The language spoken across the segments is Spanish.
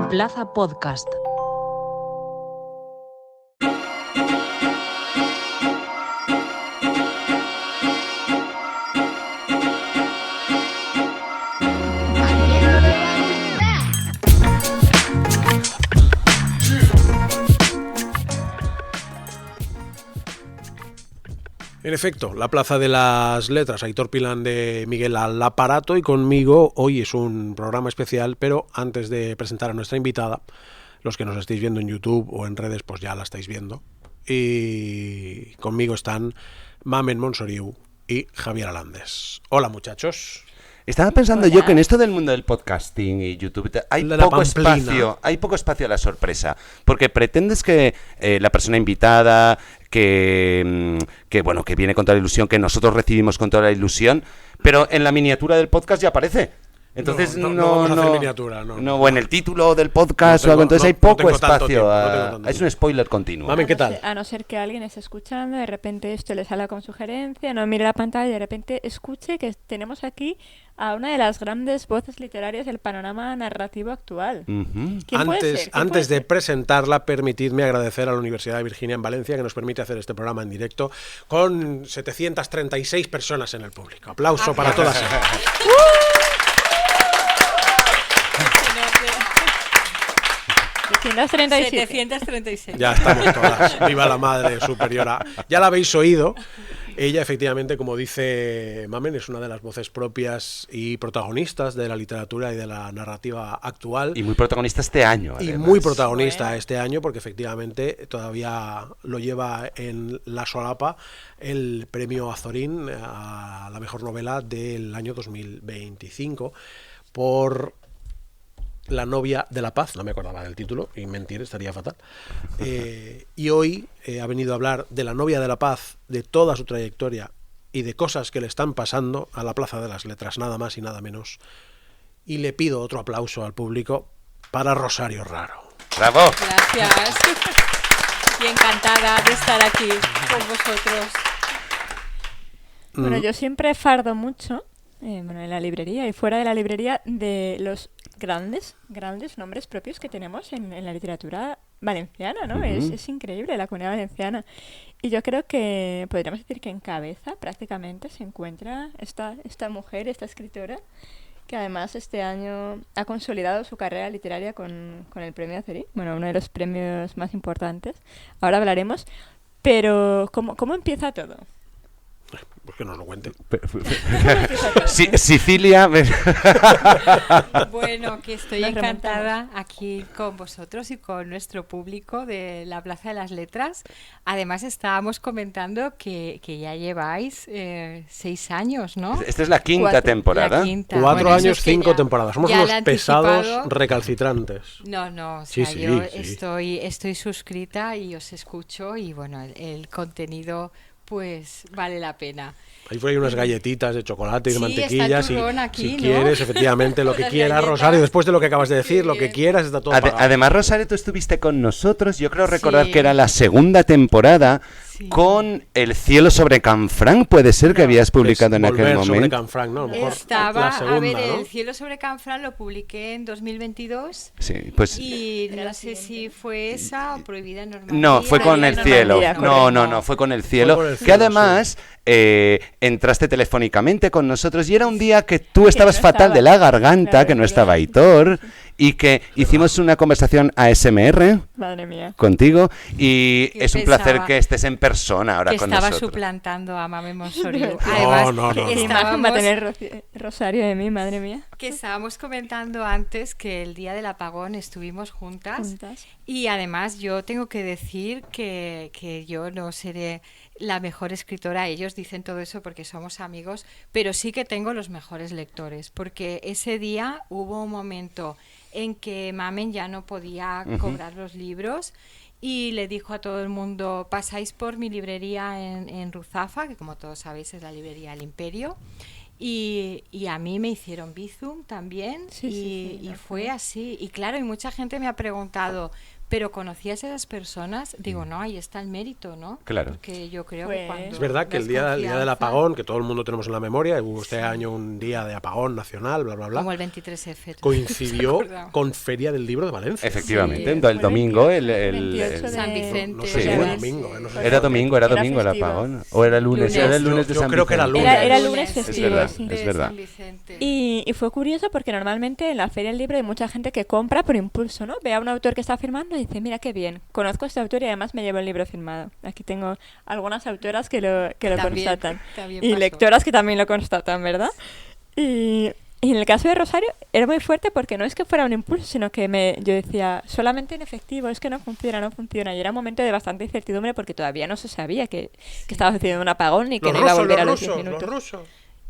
Plaza Podcast. En efecto, la Plaza de las Letras, Aitor Pilán de Miguel al aparato, y conmigo hoy es un programa especial, pero antes de presentar a nuestra invitada, los que nos estéis viendo en YouTube o en redes pues ya la estáis viendo, y conmigo están Mamen Monsoriu y Javier Alandes. Hola muchachos. Estaba pensando yo que en esto del mundo del podcasting y YouTube hay poco espacio a la sorpresa, porque pretendes que la persona invitada, que viene con toda la ilusión, que nosotros recibimos con toda la ilusión, pero en la miniatura del podcast ya aparece. Entonces no vamos a hacer miniatura, no. O en el título del podcast o algo, entonces hay poco espacio. Es un spoiler continuo. Mamen, ¿qué tal? A no ser que alguien esté escuchando, de repente esto le salga con sugerencia, no mire la pantalla y de repente escuche que tenemos aquí a una de las grandes voces literarias del panorama narrativo actual. Antes de presentarla, permitidme agradecer a la Universidad de Virginia en Valencia, que nos permite hacer este programa en directo con 736 personas en el público. Aplauso para todas ellas. 736. Ya estamos todas. Viva la Madre Superiora. Ya la habéis oído. Ella, efectivamente, como dice Mamen, es una de las voces propias y protagonistas de la literatura y de la narrativa actual. Y muy protagonista este año, además. Y muy protagonista este año, porque efectivamente todavía lo lleva en la solapa el premio Azorín a la mejor novela del año 2025 por La novia de la paz. No me acordaba del título, y mentir estaría fatal. Y hoy ha venido a hablar de La novia de la paz, de toda su trayectoria y de cosas que le están pasando a la Plaza de las Letras, nada más y nada menos. Y le pido otro aplauso al público para Rosario Raro. ¡Bravo! Gracias. Y encantada de estar aquí con vosotros. Bueno, yo siempre fardo mucho en la librería y fuera de la librería de los grandes nombres propios que tenemos en la literatura valenciana, ¿no? Es increíble la Comunidad Valenciana. Y yo creo que podríamos decir que en cabeza prácticamente se encuentra esta mujer, esta escritora, que además este año ha consolidado su carrera literaria con el premio Azorín, bueno, uno de los premios más importantes. Ahora hablaremos, pero ¿cómo empieza todo? Pues que nos lo cuente. Sicilia. Bueno, que estoy encantada aquí con vosotros y con nuestro público de la Plaza de las Letras. Además, estábamos comentando que ya lleváis 6 años, ¿no? Esta es la quinta temporada. 4 años, 5 temporadas. Somos unos pesados recalcitrantes. No, o sea, yo sí. estoy suscrita y os escucho y bueno, el contenido pues vale la pena. Ahí hay unas galletitas de chocolate y de mantequilla. Aquí, si ¿no? quieres, efectivamente, lo que quieras, Rosario, después de lo que acabas de decir, lo que quieras, está todo pagado. Además, Rosario, tú estuviste con nosotros, yo creo recordar que era la segunda temporada con El cielo sobre Canfranc, puede ser que habías publicado en aquel momento. Sobre Canfranc, ¿no? A lo mejor la segunda, ¿no? El cielo sobre Canfranc lo publiqué en 2022. Sí, pues y no sé si fue esa o Prohibida en Normandía. No, fue con El cielo. No, fue con El cielo. Que además entraste telefónicamente con nosotros y era un día que tú estabas fatal de la garganta, que no estaba Aitor, y que hicimos una conversación ASMR contigo, y es un placer que estés en persona ahora con nosotros. Que estaba suplantando a Mamen Monsoriu. No. ¿Qué imagen va a tener Rosario de mí, madre mía? Que estábamos comentando antes que el día del apagón estuvimos juntas. Y además yo tengo que decir que yo no seré la mejor escritora, ellos dicen todo eso porque somos amigos, pero sí que tengo los mejores lectores, porque ese día hubo un momento en que Mamen ya no podía cobrar los libros y le dijo a todo el mundo: pasáis por mi librería en Ruzafa, que como todos sabéis es la librería del Imperio, y a mí me hicieron Bizum también, y fue así. Y claro, y mucha gente me ha preguntado: pero conocías a esas personas, digo, no, ahí está el mérito, ¿no? Claro. Porque yo creo que cuando... Es verdad que el día del apagón, que todo el mundo tenemos en la memoria, hubo este año un día de apagón nacional, bla, bla, bla. Como el 23F. Coincidió con Feria del Libro de Valencia. Efectivamente, el domingo, San Vicente. No sé si fue domingo. No sé era domingo el apagón. O era lunes, era el lunes de San Vicente. Yo creo que era lunes. Era lunes festivo, es verdad. Y fue curioso porque normalmente en la Feria del Libro hay mucha gente que compra por impulso, ¿no? Ve a un autor que está firmando y dice, mira qué bien, conozco a este autor y además me llevo el libro firmado. Aquí tengo algunas autoras que lo constatan. Y lectoras que también lo constatan, ¿verdad? Y en el caso de Rosario era muy fuerte porque no es que fuera un impulso, sino que yo decía, solamente en efectivo, es que no funciona. Y era un momento de bastante incertidumbre porque todavía no se sabía que estaba sucediendo un apagón y que no iba a volver a los 10 minutos. Los rusos.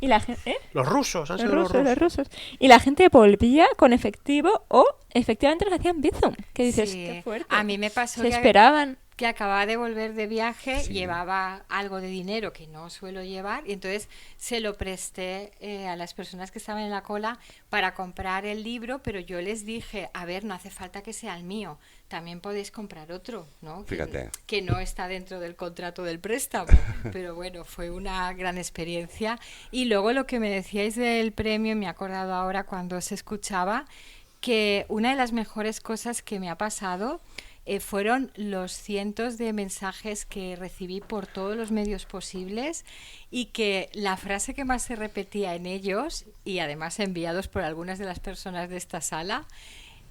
Y la gente, Los rusos, han sido los rusos. Y la gente volvía con efectivo o efectivamente los hacían Bizum. Que dices, qué fuerte. A mí me pasó Se esperaban. Que acababa de volver de viaje, llevaba algo de dinero que no suelo llevar y entonces se lo presté a las personas que estaban en la cola para comprar el libro, pero yo les dije, a ver, no hace falta que sea el mío, también podéis comprar otro, ¿no? Fíjate. Que no está dentro del contrato del préstamo, pero bueno, fue una gran experiencia. Y luego lo que me decíais del premio, me he acordado ahora cuando os escuchaba, que una de las mejores cosas que me ha pasado fueron los cientos de mensajes que recibí por todos los medios posibles y que la frase que más se repetía en ellos, y además enviados por algunas de las personas de esta sala,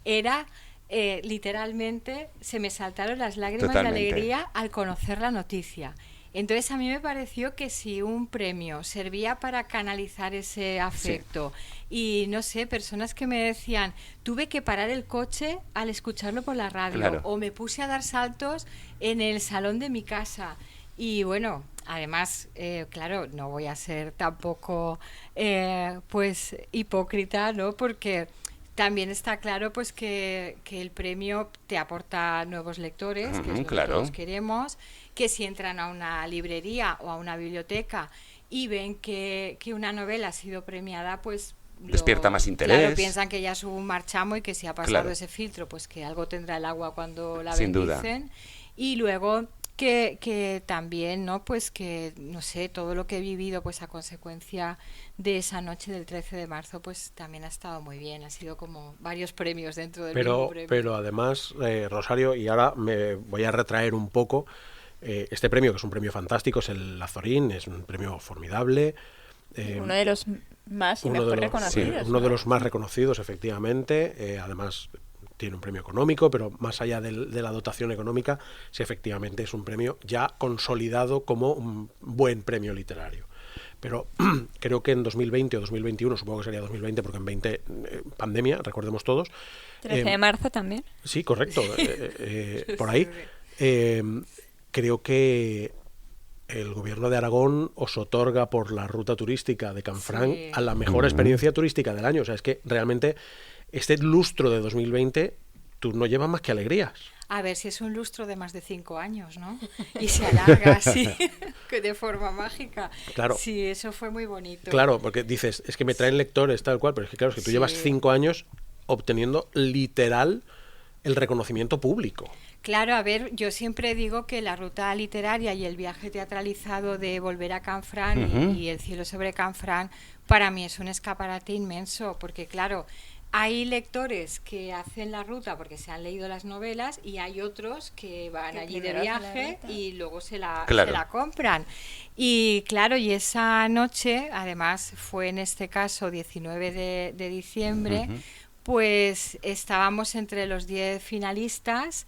era literalmente, se me saltaron las lágrimas de alegría al conocer la noticia. Entonces a mí me pareció que si un premio servía para canalizar ese afecto y no sé, personas que me decían, tuve que parar el coche al escucharlo por la radio o me puse a dar saltos en el salón de mi casa y bueno, además, claro, no voy a ser tampoco pues hipócrita, ¿no? Porque también está claro pues que el premio te aporta nuevos lectores, que es lo que todos queremos, que si entran a una librería o a una biblioteca y ven que una novela ha sido premiada, pues despierta más interés. Claro, piensan que ya es un marchamo y que si ha pasado ese filtro, pues que algo tendrá el agua cuando la bendicen. Y luego que también, ¿no? Pues que, no sé, todo lo que he vivido pues a consecuencia de esa noche del 13 de marzo, pues también ha estado muy bien. Ha sido como varios premios dentro del mismo premio. Pero además, Rosario, y ahora me voy a retraer un poco, este premio, que es un premio fantástico, es el Azorín, es un premio formidable. Uno de los más y mejor reconocidos. Sí, uno de los más reconocidos, efectivamente. Además, tiene un premio económico, pero más allá de la dotación económica, sí, efectivamente es un premio ya consolidado como un buen premio literario. Pero creo que en 2020 o 2021, supongo que sería 2020, porque en 20 pandemia, recordemos todos. 13 de marzo también. Sí, correcto. Por ahí. Creo que el gobierno de Aragón os otorga por la ruta turística de Canfranc a la mejor experiencia turística del año. O sea, es que realmente este lustro de 2020 tú no llevas más que alegrías. A ver si es un lustro de más de 5 años, ¿no? Y se alarga así, de forma mágica. Claro. Sí, eso fue muy bonito. Claro, porque dices, es que me traen lectores tal cual, pero es que claro, es que tú llevas 5 años obteniendo literal el reconocimiento público. Claro, a ver, yo siempre digo que la ruta literaria y el viaje teatralizado de Volver a Canfranc y El cielo sobre Canfranc, para mí es un escaparate inmenso, porque claro, hay lectores que hacen la ruta porque se han leído las novelas y hay otros que van allí de viaje y luego se la compran. Y claro, y esa noche, además fue en este caso 19 de diciembre, pues estábamos entre los 10 finalistas.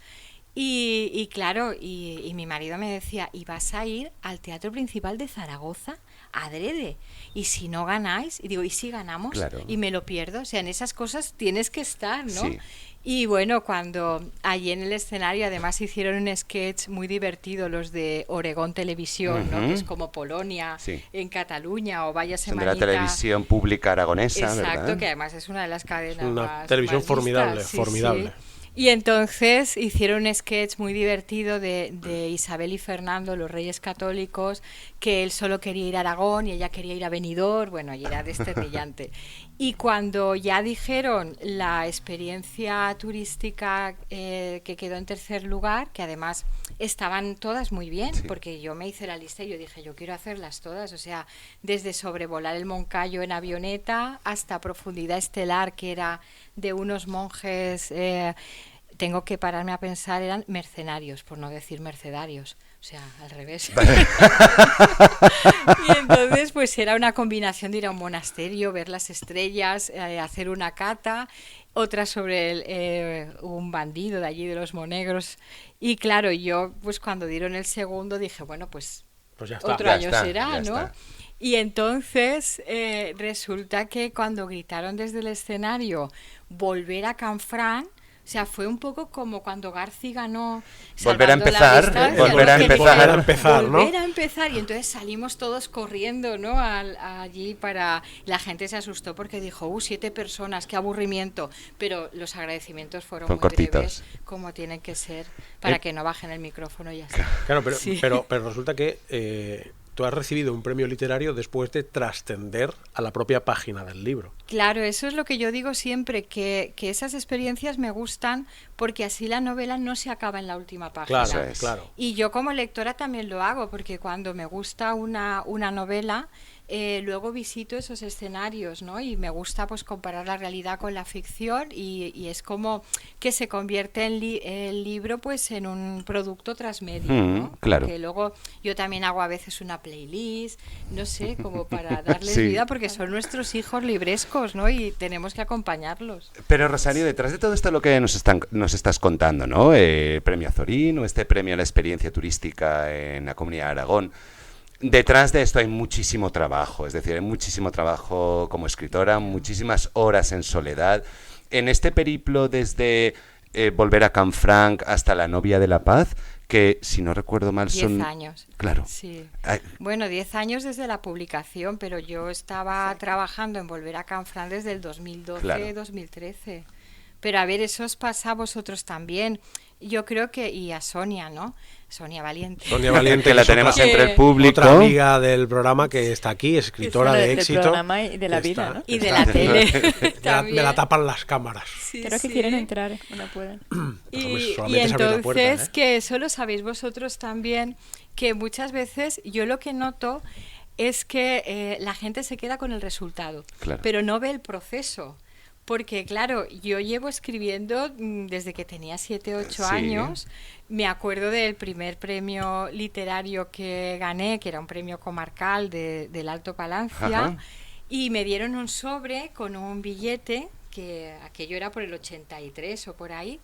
Y claro, y mi marido me decía, ¿y vas a ir al Teatro Principal de Zaragoza adrede? Y si no ganáis, y digo, ¿y si ganamos? Claro. Y me lo pierdo. O sea, en esas cosas tienes que estar, ¿no? Sí. Y bueno, cuando allí en el escenario además hicieron un sketch muy divertido, los de Oregón Televisión, ¿no? Que es como Polonia en Cataluña o Vaya Semanita. De la televisión pública aragonesa, exacto, ¿verdad? que además es una de las cadenas una más televisión más formidable, vistas. formidable. Sí. Y entonces hicieron un sketch muy divertido de Isabel y Fernando, los reyes católicos, que él solo quería ir a Aragón y ella quería ir a Benidorm, bueno, y era desternillante. Y cuando ya dijeron la experiencia turística que quedó en tercer lugar, que además estaban todas muy bien, porque yo me hice la lista y yo dije, yo quiero hacerlas todas, o sea, desde sobrevolar el Moncayo en avioneta hasta Profundidad Estelar, que era de unos monjes, tengo que pararme a pensar, eran mercenarios, por no decir mercedarios. O sea, al revés. Y entonces, pues era una combinación de ir a un monasterio, ver las estrellas, hacer una cata, otra sobre un bandido de allí, de los Monegros. Y claro, yo, pues cuando dieron el segundo, dije, bueno, pues ya está, otro año será, ¿no? Está. Y entonces resulta que cuando gritaron desde el escenario, volver a Canfranc, o sea, fue un poco como cuando Garci ganó. Volver a empezar, ¿no? Volver a empezar. Y entonces salimos todos corriendo, ¿no? Allí para... La gente se asustó porque dijo, 7 personas, qué aburrimiento. Pero los agradecimientos fueron muy breves, como tienen que ser, para que no bajen el micrófono y ya está. Claro, pero resulta que... tú has recibido un premio literario después de trascender a la propia página del libro. Claro, eso es lo que yo digo siempre, que esas experiencias me gustan porque así la novela no se acaba en la última página. Claro. Y yo como lectora también lo hago, porque cuando me gusta una novela, luego visito esos escenarios, ¿no? Y me gusta pues comparar la realidad con la ficción y es como que se convierte el libro pues en un producto transmedia, ¿no? Claro. Que luego yo también hago a veces una playlist, no sé, como para darles vida, porque son nuestros hijos librescos, ¿no? Y tenemos que acompañarlos. Pero Rosario, detrás de todo esto lo que nos estás contando, ¿no? Premio Azorín o este premio a la experiencia turística en la Comunidad de Aragón. Detrás de esto hay muchísimo trabajo, es decir, hay muchísimo trabajo como escritora, muchísimas horas en soledad. En este periplo desde volver a Canfranc hasta La novia de la paz, que si no recuerdo mal 10 son... 10 años. Claro. Sí. Bueno, 10 años desde la publicación, pero yo estaba trabajando en Volver a Canfranc desde el 2012-2013. Pero a ver, eso os pasa a vosotros también. Yo creo que, y a Sonia, ¿no? Sonia Valiente. Sonia Valiente, que la tenemos entre el público. Otra amiga del programa que está aquí, escritora de éxito. Del programa y de la vida, ¿no? Y de la tele. Me la tapan las cámaras. Sí, creo que quieren entrar, no pueden. Y entonces, que eso lo sabéis vosotros también, que muchas veces yo lo que noto es que la gente se queda con el resultado, pero no ve el proceso. Porque, claro, yo llevo escribiendo desde que tenía 7, 8 años. Me acuerdo del primer premio literario que gané, que era un premio comarcal del Alto Palancia, y me dieron un sobre con un billete, que aquello era por el 83 o por ahí,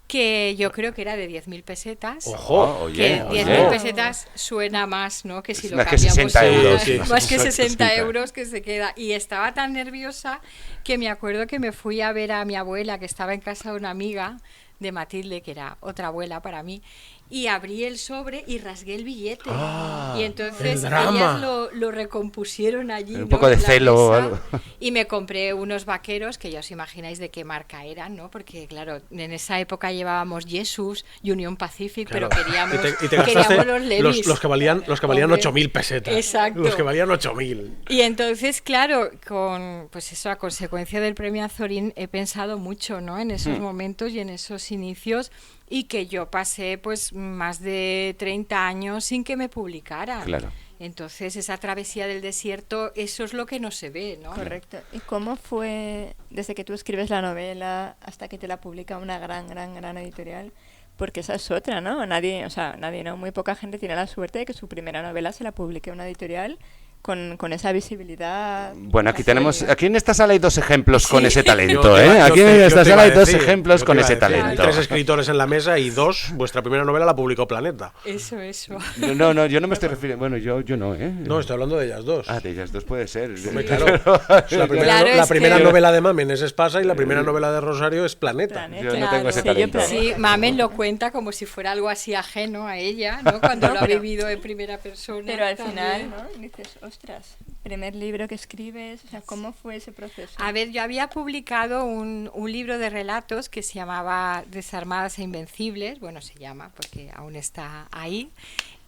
que yo creo que era de 10.000 pesetas. ¡Ojo! Que 10.000 pesetas suena más, ¿no? Que si lo cambiamos... Que 60 euros. Más que 60 euros que se queda. Y estaba tan nerviosa que me acuerdo que me fui a ver a mi abuela, que estaba en casa de una amiga de Matilde, que era otra abuela para mí, y abrí el sobre y rasgué el billete. Y entonces ellas lo recompusieron allí. Un poco de celo o algo. Y me compré unos vaqueros, que ya os imagináis de qué marca eran, ¿no? Porque, claro, en esa época llevábamos Jesus, Union Pacific, pero queríamos, queríamos los Levi's. Los que valían 8.000 pesetas. Exacto. Los que valían 8.000. Y entonces, claro, pues eso, a consecuencia del premio Azorín, he pensado mucho, ¿no? En esos momentos y en esos inicios, y que yo pasé pues más de 30 años sin que me publicaran. Claro. Entonces esa travesía del desierto, eso es lo que no se ve, ¿no? Correcto. ¿Y cómo fue desde que tú escribes la novela hasta que te la publica una gran editorial? Porque esa es otra, ¿no? Nadie, no, muy poca gente tiene la suerte de que su primera novela se la publique una editorial con esa visibilidad. Bueno, aquí en esta sala hay 2 ejemplos con ese talento, Aquí en esta sala hay 2 ejemplos con ese talento. Hay 3 escritores en la mesa y 2, vuestra primera novela la publicó Planeta. Eso. No, yo no me estoy refiriendo, bueno, yo no, No, estoy hablando de ellas 2. De ellas 2 puede ser. Claro. La primera novela de Mamen es Espasa y la primera novela de Rosario es Planeta. Yo no tengo ese talento. Sí, Mamen lo cuenta como si fuera algo así ajeno a ella, ¿no? Cuando lo ha vivido en primera persona. Pero al final, ¿no? Dices, ostras, primer libro que escribes, ¿cómo fue ese proceso? A ver, yo había publicado un libro de relatos que se llamaba Desarmadas e Invencibles, bueno, se llama porque aún está ahí.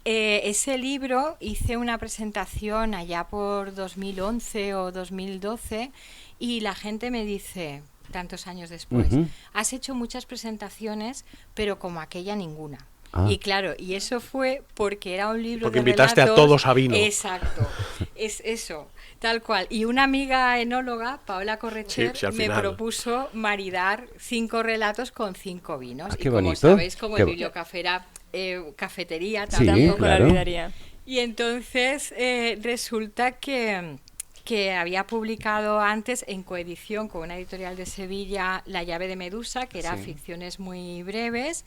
Ese libro hice una presentación allá por 2011 o 2012 y la gente me dice, tantos años después, has hecho muchas presentaciones, pero como aquella ninguna. Y claro, y eso fue porque era un libro porque de invitaste relatos, a todos a vino. Exacto, es eso, tal cual. Y una amiga enóloga, Paola Correcher, me propuso maridar 5 relatos con 5 vinos. Qué y como bonito. sabéis, como el Bibliocafé era cafetería, tampoco claro. la olvidaría. Y entonces resulta que había publicado antes en coedición con una editorial de Sevilla La llave de Medusa, que era ficciones muy breves,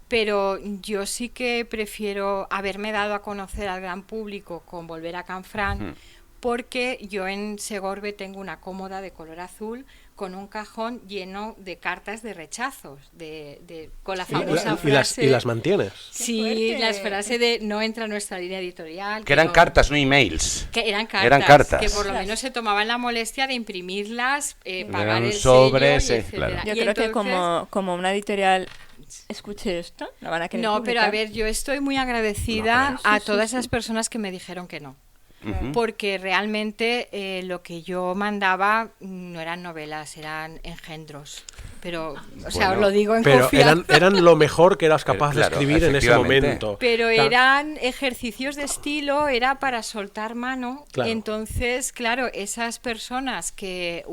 pero yo sí que prefiero haberme dado a conocer al gran público con Volver a Canfrán, porque yo en Segorbe tengo una cómoda de color azul con un cajón lleno de cartas de rechazos, con la famosa frase... ¿Y las mantienes? Sí, la frase de no entra en nuestra línea editorial. Que eran cartas, no emails. Que eran cartas. Que por lo menos se tomaban la molestia de imprimirlas, pagar el sobre, sello, etcétera. Yo creo que como una editorial escuche esto, no van a querer publicar. Pero a ver, yo estoy muy agradecida a todas esas personas que me dijeron que no. Porque realmente lo que yo mandaba no eran novelas, eran engendros. Pero, o sea, os lo digo en confianza. Eran lo mejor que eras capaz de escribir en ese momento. Pero eran ejercicios de estilo, era para soltar mano. Claro. Entonces, claro, esas personas que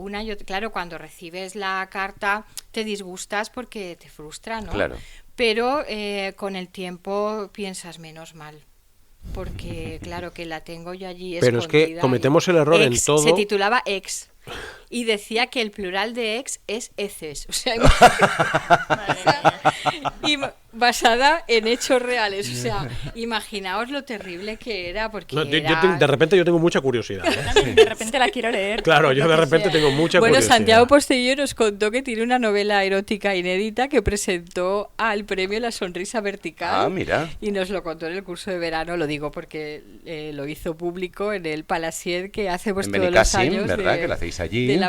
claro, cuando recibes la carta te disgustas porque te frustra, ¿no? Claro. Pero con el tiempo piensas menos mal. Porque, claro, que la tengo yo allí pero escondida. Es que cometemos el error en todo. Se titulaba Ex. Y decía que el plural de ex es heces. O sea, y basada en hechos reales. O sea, imaginaos lo terrible que era. Porque de repente yo tengo mucha curiosidad. De repente la quiero leer. Claro, yo de repente tengo mucha curiosidad. Bueno, Santiago Postello nos contó que tiene una novela erótica inédita que presentó al premio La Sonrisa Vertical. Ah, mira. Y nos lo contó en el curso de verano, lo digo porque lo hizo público en el Palasier que hace todos los años. ¿Verdad? Que lo hacéis allí. En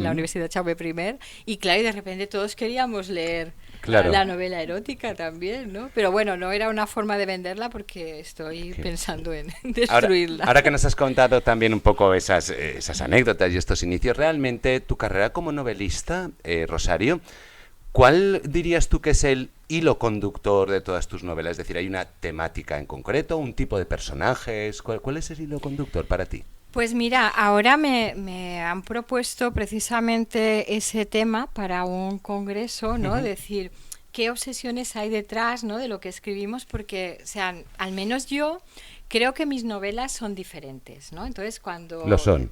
la Universidad Jaume I. Y claro, y de repente todos queríamos leer la novela erótica también, ¿no? Pero bueno, no era una forma de venderla porque estoy pensando en destruirla. Ahora que nos has contado también un poco esas anécdotas y estos inicios, realmente tu carrera como novelista, Rosario, ¿cuál dirías tú que es el hilo conductor de todas tus novelas? Es decir, ¿hay una temática en concreto, un tipo de personajes? ¿Cuál es el hilo conductor para ti? Pues mira, ahora me han propuesto precisamente ese tema para un congreso, ¿no? Decir, ¿qué obsesiones hay detrás, ¿no? de lo que escribimos? Porque, o sea, al menos yo creo que mis novelas son diferentes, ¿no? Entonces, cuando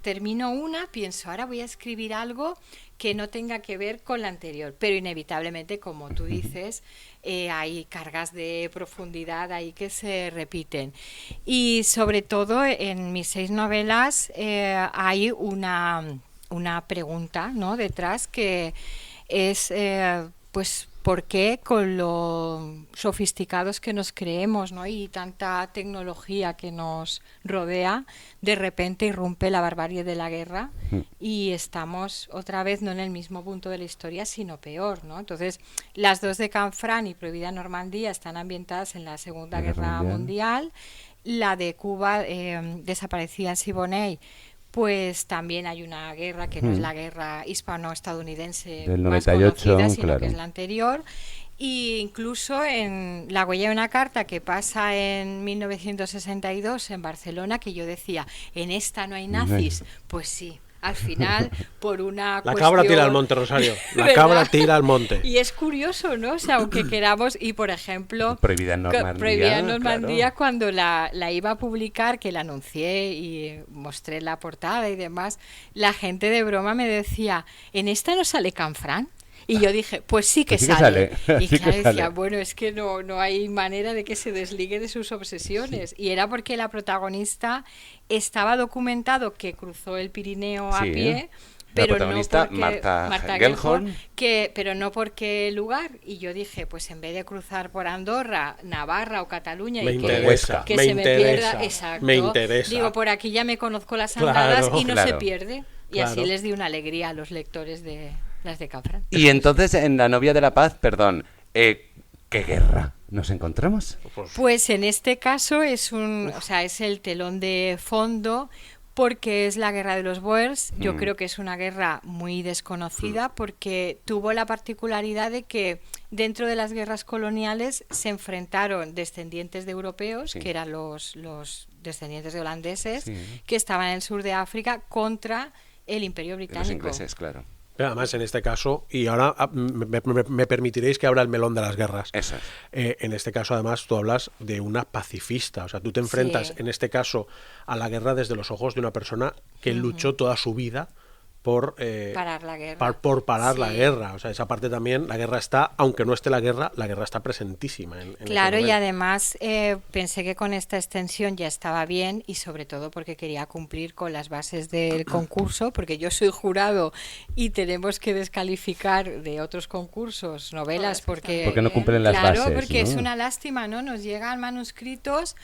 termino una, pienso, ahora voy a escribir algo que no tenga que ver con la anterior, pero inevitablemente, como tú dices, hay cargas de profundidad ahí que se repiten. Y sobre todo en mis 6 novelas hay una pregunta, ¿no? detrás que es, pues, ¿por qué con lo sofisticados que nos creemos, ¿no? y tanta tecnología que nos rodea, de repente irrumpe la barbarie de la guerra y estamos otra vez no en el mismo punto de la historia, sino peor, ¿no? Entonces, las 2 de Canfrán y Prohibida Normandía están ambientadas en la Segunda Guerra Mundial. La de Cuba, desaparecida en Siboney, pues también hay una guerra que no es la guerra hispano-estadounidense del más 98, conocida, sino claro. que es la anterior. Y incluso en La huella de una carta, que pasa en 1962 en Barcelona, que yo decía, en esta no hay nazis. Pues sí, al final, por una La cabra tira al monte, Rosario. La cabra tira al monte. Y es curioso, ¿no? O sea, aunque queramos, y por ejemplo, Prohibida en Normandía, claro. Cuando la iba a publicar, que la anuncié y mostré la portada y demás, la gente de broma me decía, ¿en esta no sale Canfrán? Y yo dije, pues sí que sale. Y sí claro, que decía, sale. Bueno, es que no hay manera de que se desligue de sus obsesiones. Sí. Y era porque la protagonista estaba documentado que cruzó el Pirineo a pie, pero la protagonista, no porque Marta Gellhorn, pero no porque el lugar. Y yo dije, pues en vez de cruzar por Andorra, Navarra o Cataluña me interesa. Exacto. Me interesa. Digo, por aquí ya me conozco las andadas y no se pierde. Y así Claro. les di una alegría a los lectores de las de Canfrán. Y entonces en La novia de la paz, perdón, ¿qué guerra nos encontramos? Pues en este caso es el telón de fondo, porque es la guerra de los Boers. Yo creo que es una guerra muy desconocida porque tuvo la particularidad de que dentro de las guerras coloniales se enfrentaron descendientes de europeos, que eran los descendientes de holandeses, que estaban en el sur de África, contra el Imperio Británico. Los ingleses, claro. Pero además, en este caso, y ahora me permitiréis que abra el melón de las guerras. Eso. En este caso, además, tú hablas de una pacifista. O sea, tú te enfrentas, en este caso, a la guerra desde los ojos de una persona que luchó toda su vida por parar la guerra. Por parar la guerra. O sea, esa parte también, la guerra está, aunque no esté la guerra está presentísima. Claro, y además pensé que con esta extensión ya estaba bien, y sobre todo porque quería cumplir con las bases del concurso, porque yo soy jurado y tenemos que descalificar de otros concursos novelas porque no cumplen las bases. Claro, porque ¿no? es una lástima, ¿no? Nos llegan manuscritos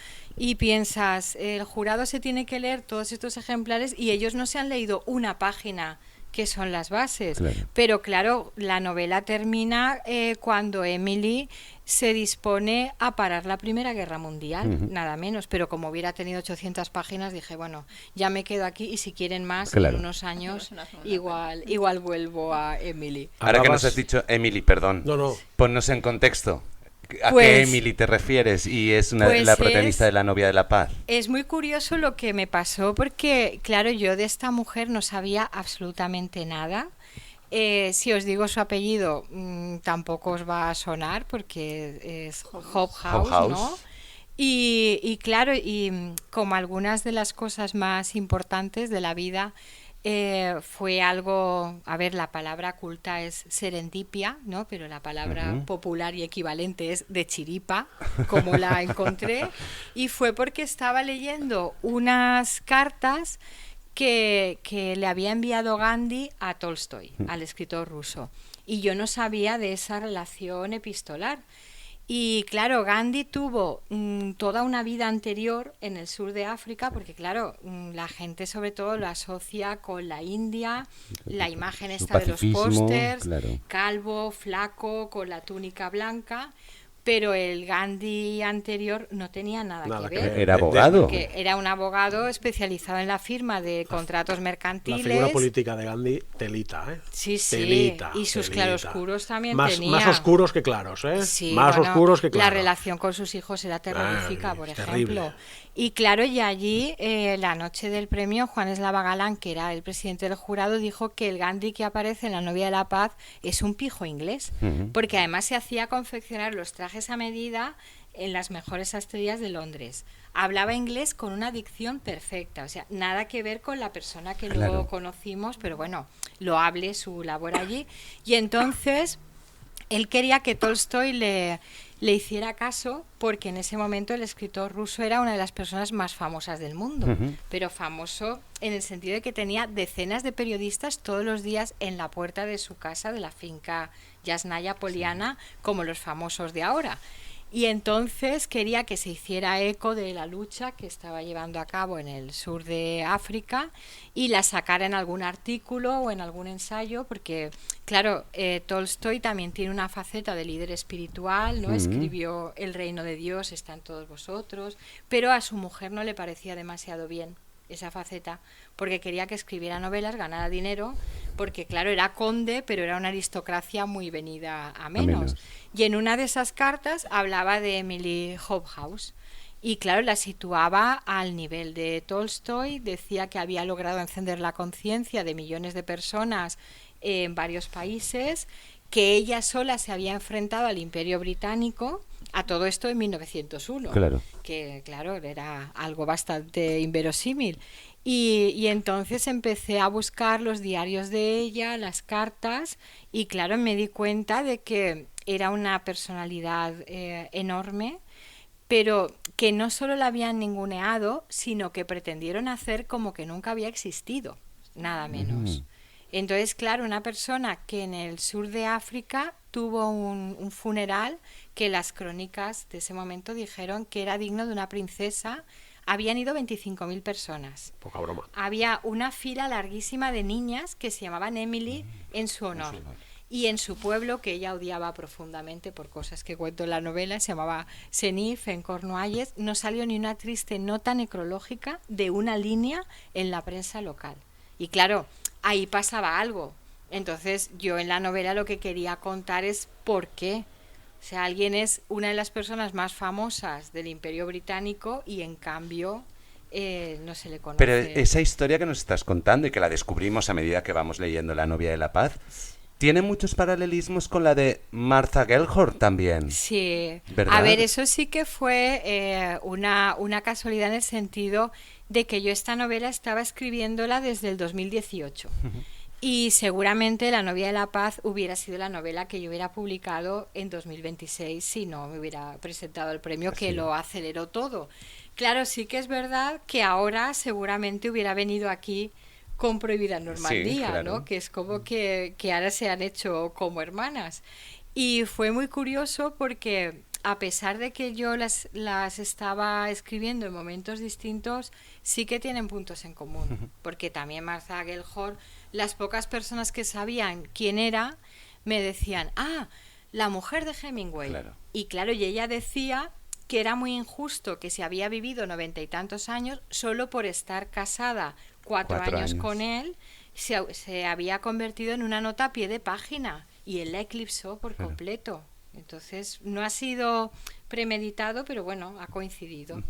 y piensas, el jurado se tiene que leer todos estos ejemplares y ellos no se han leído una página que son las bases. Claro. Pero claro, la novela termina cuando Emily se dispone a parar la Primera Guerra Mundial, nada menos. Pero como hubiera tenido 800 páginas, dije, bueno, ya me quedo aquí y si quieren más, en unos años, igual vuelvo a Emily. Ahora que nos has dicho Emily, perdón, ponnos en contexto. ¿A qué Emily te refieres? Y es la protagonista de La novia de la paz. Es muy curioso lo que me pasó porque, claro, yo de esta mujer no sabía absolutamente nada. Si os digo su apellido, tampoco os va a sonar porque es Hobhouse, ¿no? Y claro, y como algunas de las cosas más importantes de la vida, fue algo, a ver, la palabra culta es serendipia, ¿no? Pero la palabra popular y equivalente es de chiripa, como la encontré, y fue porque estaba leyendo unas cartas que le había enviado Gandhi a Tolstoy, al escritor ruso, y yo no sabía de esa relación epistolar. Y claro, Gandhi tuvo toda una vida anterior en el sur de África, porque claro, la gente sobre todo lo asocia con la India, la imagen esta de los pósters, calvo, flaco, con la túnica blanca, pero el Gandhi anterior no tenía nada que ver. Era abogado. Porque era un abogado especializado en la firma de contratos mercantiles. La figura política de Gandhi, telita, ¿eh? Sí, telita, y sus claroscuros también tenía. Más oscuros que claros, ¿eh? Sí, más oscuros que claros. La relación con sus hijos era terrorífica, por ejemplo. Terrible. Y claro, y allí, la noche del premio, Juan Eslava Galán, que era el presidente del jurado, dijo que el Gandhi que aparece en La novia de la paz es un pijo inglés, porque además se hacía confeccionar los trajes a medida en las mejores sastrerías de Londres. Hablaba inglés con una dicción perfecta, o sea, nada que ver con la persona que luego conocimos, pero bueno, loable su labor allí. Y entonces, él quería que Tolstoy le hiciera caso, porque en ese momento el escritor ruso era una de las personas más famosas del mundo, pero famoso en el sentido de que tenía decenas de periodistas todos los días en la puerta de su casa, de la finca Yasnaya Poliana, como los famosos de ahora. Y entonces quería que se hiciera eco de la lucha que estaba llevando a cabo en el sur de África y la sacara en algún artículo o en algún ensayo, porque, claro, Tolstoy también tiene una faceta de líder espiritual, ¿no? Escribió El reino de Dios está en todos vosotros, pero a su mujer no le parecía demasiado bien esa faceta, porque quería que escribiera novelas, ganara dinero, porque claro, era conde, pero era una aristocracia muy venida a menos. Y en una de esas cartas hablaba de Emily Hobhouse, y claro, la situaba al nivel de Tolstoy, decía que había logrado encender la conciencia de millones de personas en varios países, que ella sola se había enfrentado al Imperio Británico, a todo esto en 1901, que claro, era algo bastante inverosímil. Y entonces empecé a buscar los diarios de ella, las cartas, y claro, me di cuenta de que era una personalidad enorme, pero que no solo la habían ninguneado, sino que pretendieron hacer como que nunca había existido, nada menos. Entonces, claro, una persona que en el sur de África tuvo un funeral que las crónicas de ese momento dijeron que era digno de una princesa. Habían ido 25.000 personas. Poca broma. Había una fila larguísima de niñas que se llamaban Emily en su honor. y en su pueblo, que ella odiaba profundamente por cosas que cuento en la novela, se llamaba Senif, en Cornualles, no salió ni una triste nota necrológica de una línea en la prensa local. Y claro, ahí pasaba algo. Entonces yo en la novela lo que quería contar es por qué. O sea, alguien es una de las personas más famosas del Imperio Británico y en cambio no se le conoce. Pero esa historia que nos estás contando y que la descubrimos a medida que vamos leyendo La novia de la paz, ¿tiene muchos paralelismos con la de Martha Gellhorn también? Sí. ¿Verdad? A ver, eso sí que fue una casualidad en el sentido de que yo esta novela estaba escribiéndola desde el 2018. Y seguramente La novia de la paz hubiera sido la novela que yo hubiera publicado en 2026 si no me hubiera presentado el premio, que lo aceleró todo. Claro, sí que es verdad que ahora seguramente hubiera venido aquí con Prohibida Normandía, sí, claro, ¿no? Que es como que ahora se han hecho como hermanas. Y fue muy curioso porque a pesar de que yo las estaba escribiendo en momentos distintos, sí que tienen puntos en común. Porque también Martha Gellhorn, las pocas personas que sabían quién era, me decían, la mujer de Hemingway. Claro. Y claro, y ella decía que era muy injusto que se había vivido 90 y tantos años solo por estar casada 4 años con él, se había convertido en una nota a pie de página y él la eclipsó por completo. Entonces no ha sido premeditado, pero bueno, ha coincidido.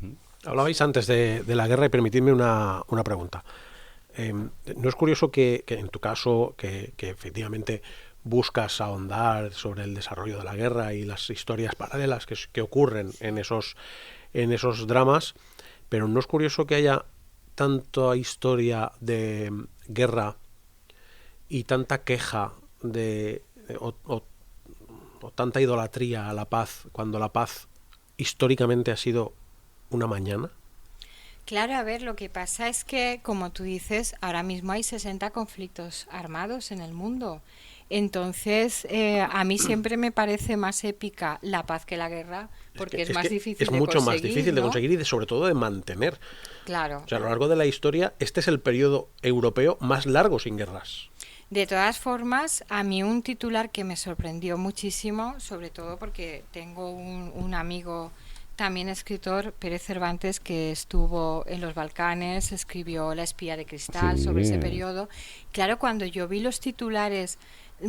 Hablabais antes de la guerra y permitidme una pregunta. ¿No es curioso que en tu caso, que efectivamente buscas ahondar sobre el desarrollo de la guerra y las historias paralelas que ocurren en esos dramas, pero no es curioso que haya tanta historia de guerra y tanta queja o tanta idolatría a la paz, cuando la paz históricamente ha sido una mañana? Claro, a ver, lo que pasa es que, como tú dices, ahora mismo hay 60 conflictos armados en el mundo. Entonces, a mí siempre me parece más épica la paz que la guerra, porque es más difícil de conseguir. Es mucho más difícil de conseguir y sobre todo de mantener. Claro. O sea, a lo largo de la historia, este es el periodo europeo más largo sin guerras. De todas formas, a mí un titular que me sorprendió muchísimo, sobre todo porque tengo un amigo también escritor, Pérez Cervantes, que estuvo en los Balcanes, escribió La espía de cristal sobre ese periodo. Claro, cuando yo vi los titulares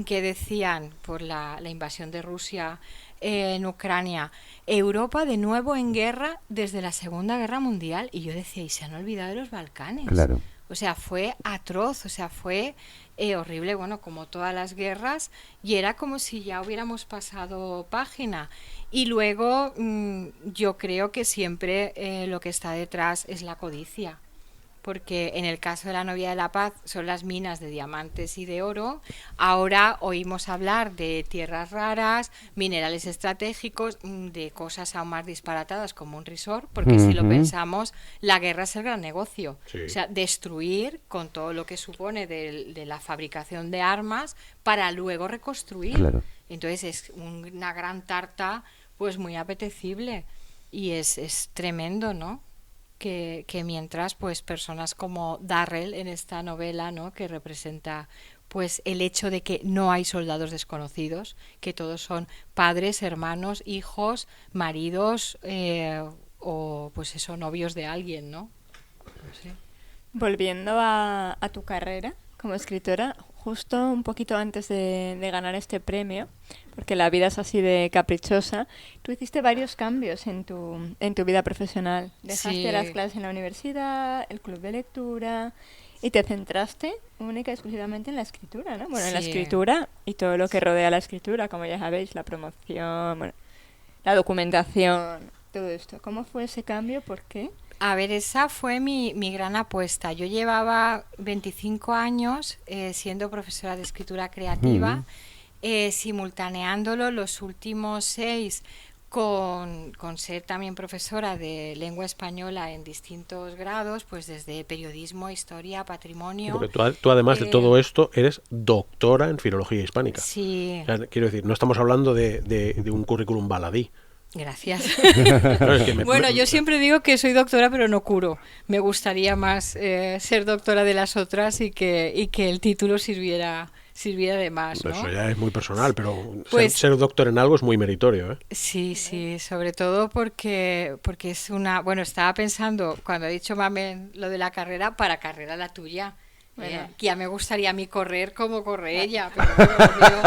que decían por la invasión de Rusia en Ucrania, Europa de nuevo en guerra desde la Segunda Guerra Mundial, y yo decía, ¿y se han olvidado de los Balcanes? Claro. O sea, fue atroz, o sea, fue horrible, bueno, como todas las guerras, y era como si ya hubiéramos pasado página. Y luego yo creo que siempre lo que está detrás es la codicia, porque en el caso de La novia de la paz son las minas de diamantes y de oro. Ahora oímos hablar de tierras raras, minerales estratégicos, de cosas aún más disparatadas como un resort, porque si lo pensamos, la guerra es el gran negocio. Sí. O sea, destruir con todo lo que supone de la fabricación de armas para luego reconstruir. Claro. Entonces es una gran tarta pues muy apetecible y es tremendo, ¿no? Que mientras pues personas como Darrell en esta novela, ¿no?, que representa pues el hecho de que no hay soldados desconocidos, que todos son padres, hermanos, hijos, maridos o pues eso, novios de alguien, ¿no? No sé. Volviendo a tu carrera como escritora, justo un poquito antes de ganar este premio, porque la vida es así de caprichosa, tú hiciste varios cambios en tu vida profesional. Dejaste las clases en la universidad, el club de lectura, y te centraste única y exclusivamente en la escritura, ¿no? Bueno, en la escritura y todo lo que rodea la escritura, como ya sabéis, la promoción, bueno, la documentación, todo esto. ¿Cómo fue ese cambio? ¿Por qué? A ver, esa fue mi gran apuesta. Yo llevaba 25 años siendo profesora de escritura creativa, simultaneándolo los últimos 6 con ser también profesora de lengua española en distintos grados, pues desde periodismo, historia, patrimonio. Porque tú además de todo esto eres doctora en filología hispánica. Sí. O sea, quiero decir, no estamos hablando de un currículum baladí. Gracias. No, es que bueno, yo siempre digo que soy doctora, pero no curo. Me gustaría más ser doctora de las otras y que el título sirviera sirviera de más, ¿no? Eso ya es muy personal, pero Pues, ser doctor en algo es muy meritorio, ¿eh? sí, sí, sobre todo porque es una... Bueno, estaba pensando, cuando he dicho, Mamen, lo de la carrera, para carrera la tuya. Bueno. Que ya me gustaría a mí correr como corre ella, pero bueno,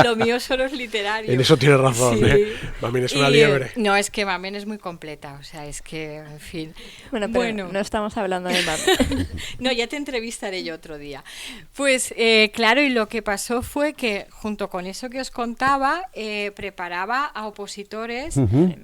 lo mío solo es literario. En eso tienes razón, Sí. ¿eh? Mamen es una Y, liebre. no, es que Mamen es muy completa, o sea, es que, en fin. Bueno, pero no estamos hablando de Mamen. No, ya te entrevistaré yo otro día. Pues claro, y lo que pasó fue que junto con eso que os contaba, preparaba a opositores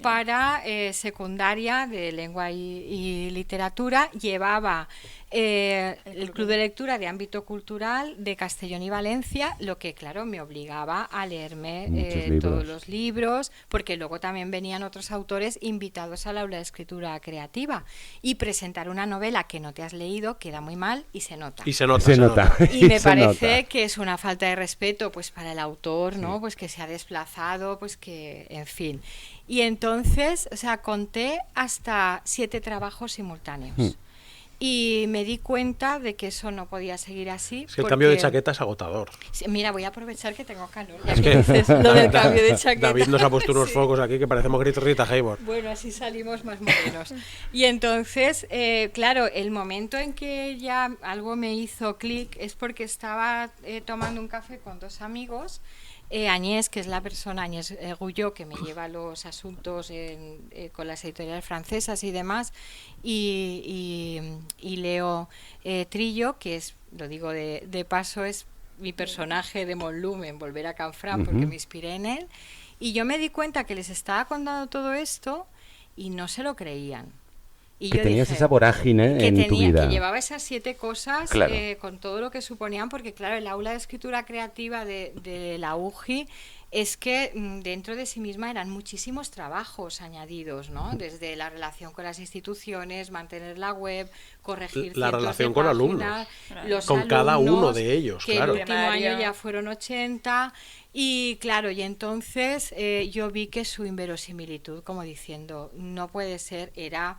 para secundaria de lengua y literatura, llevaba el club de lectura de ámbito cultural de Castellón y Valencia, lo que claro me obligaba a leerme todos los libros, porque luego también venían otros autores invitados al aula de escritura creativa, y presentar una novela que no te has leído queda muy mal y se nota. Y se nota. Y me parece que es una falta de respeto pues para el autor, ¿no? Pues que se ha desplazado, pues que, en fin. Y entonces, o sea, conté hasta 7 trabajos simultáneos. Y me di cuenta de que eso no podía seguir así. Es que el cambio de chaqueta es agotador. Sí, mira, voy a aprovechar que tengo calor. Ya Es que que dices lo del cambio de chaqueta. David nos ha puesto unos Sí. focos aquí que parecemos Rita Hayworth. Bueno, así salimos más morenos. Y entonces, claro, el momento en que ya algo me hizo clic es porque estaba tomando un café con 2 amigos. Agnès, que es la persona, Agnès Guyot, que me lleva los asuntos con las editoriales francesas y demás, y Leo Trillo, que es, lo digo de paso, es mi personaje de Monlume en Volver a Canfranc, porque me inspiré en él, y yo me di cuenta que les estaba contando todo esto y no se lo creían. Y que yo tenías dije, esa vorágine en tu vida. Que llevaba esas 7 cosas, Claro. con todo lo que suponían, porque claro, el aula de escritura creativa de la UGI es que dentro de sí misma eran muchísimos trabajos añadidos, ¿no? Desde la relación con las instituciones, mantener la web, corregir La cientos relación de con páginas, alumnos. los Con cada uno alumnos, de ellos, que claro. el último año ya fueron 80, y claro, y entonces yo vi que su inverosimilitud, como diciendo, no puede ser, era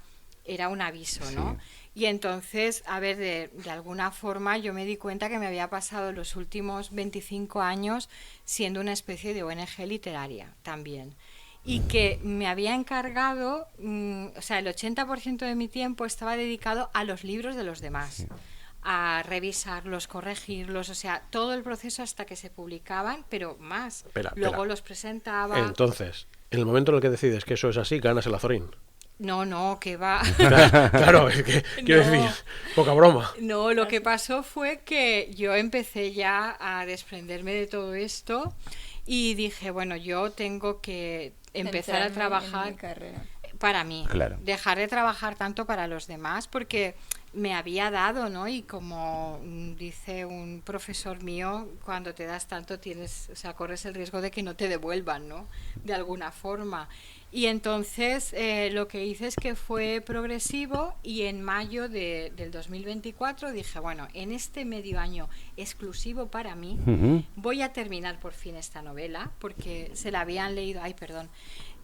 un aviso, ¿no? Y entonces, a ver, de alguna forma yo me di cuenta que me había pasado los últimos 25 años siendo una especie de ONG literaria también. Y que me había encargado, o sea, el 80% de mi tiempo estaba dedicado a los libros de los demás, a revisarlos, corregirlos, o sea, todo el proceso hasta que se publicaban, pero más. Luego los presentaba. Entonces, en el momento en el que decides que eso es así, ganas el Azorín. No, que va. Claro, es que, quiero decir, poca broma. No, lo que pasó fue que yo empecé ya a desprenderme de todo esto y dije, bueno, yo tengo que empezar a trabajar para mí. Claro. Dejar de trabajar tanto para los demás, porque me había dado, ¿no? Y como dice un profesor mío, cuando te das tanto corres el riesgo de que no te devuelvan, ¿no? De alguna forma. Y entonces lo que hice es que fue progresivo, y en mayo del 2024 dije, bueno, en este medio año exclusivo para mí, voy a terminar por fin esta novela, porque se la habían leído,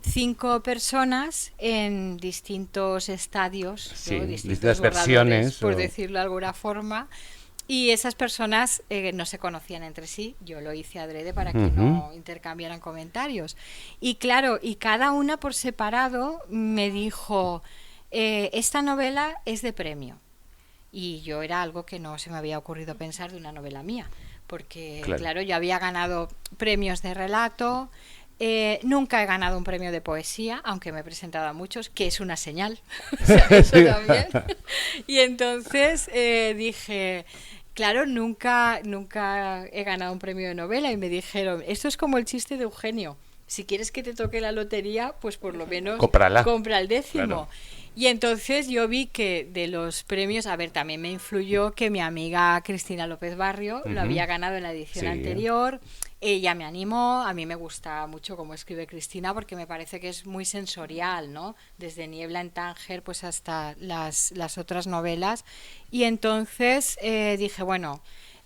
5 personas en distintos estadios, sí, ¿no? distintas versiones, por decirlo de alguna forma. Y esas personas no se conocían entre sí. Yo lo hice adrede para que no intercambiaran comentarios. Y claro, y cada una por separado me dijo, esta novela es de premio. Y yo era algo que no se me había ocurrido pensar de una novela mía. Porque, claro, yo había ganado premios de relato. Nunca he ganado un premio de poesía, aunque me he presentado a muchos, que es una señal. O sea, eso también. Y entonces dije... Claro, nunca he ganado un premio de novela, y me dijeron, esto es como el chiste de Eugenio, si quieres que te toque la lotería, pues por lo menos compra el 10º. Claro. Y entonces yo vi que de los premios, a ver, también me influyó que mi amiga Cristina López Barrio lo había ganado en la edición anterior. Ella me animó, a mí me gusta mucho cómo escribe Cristina, porque me parece que es muy sensorial, ¿no? Desde Niebla en Tánger pues hasta las otras novelas. Y entonces dije, bueno,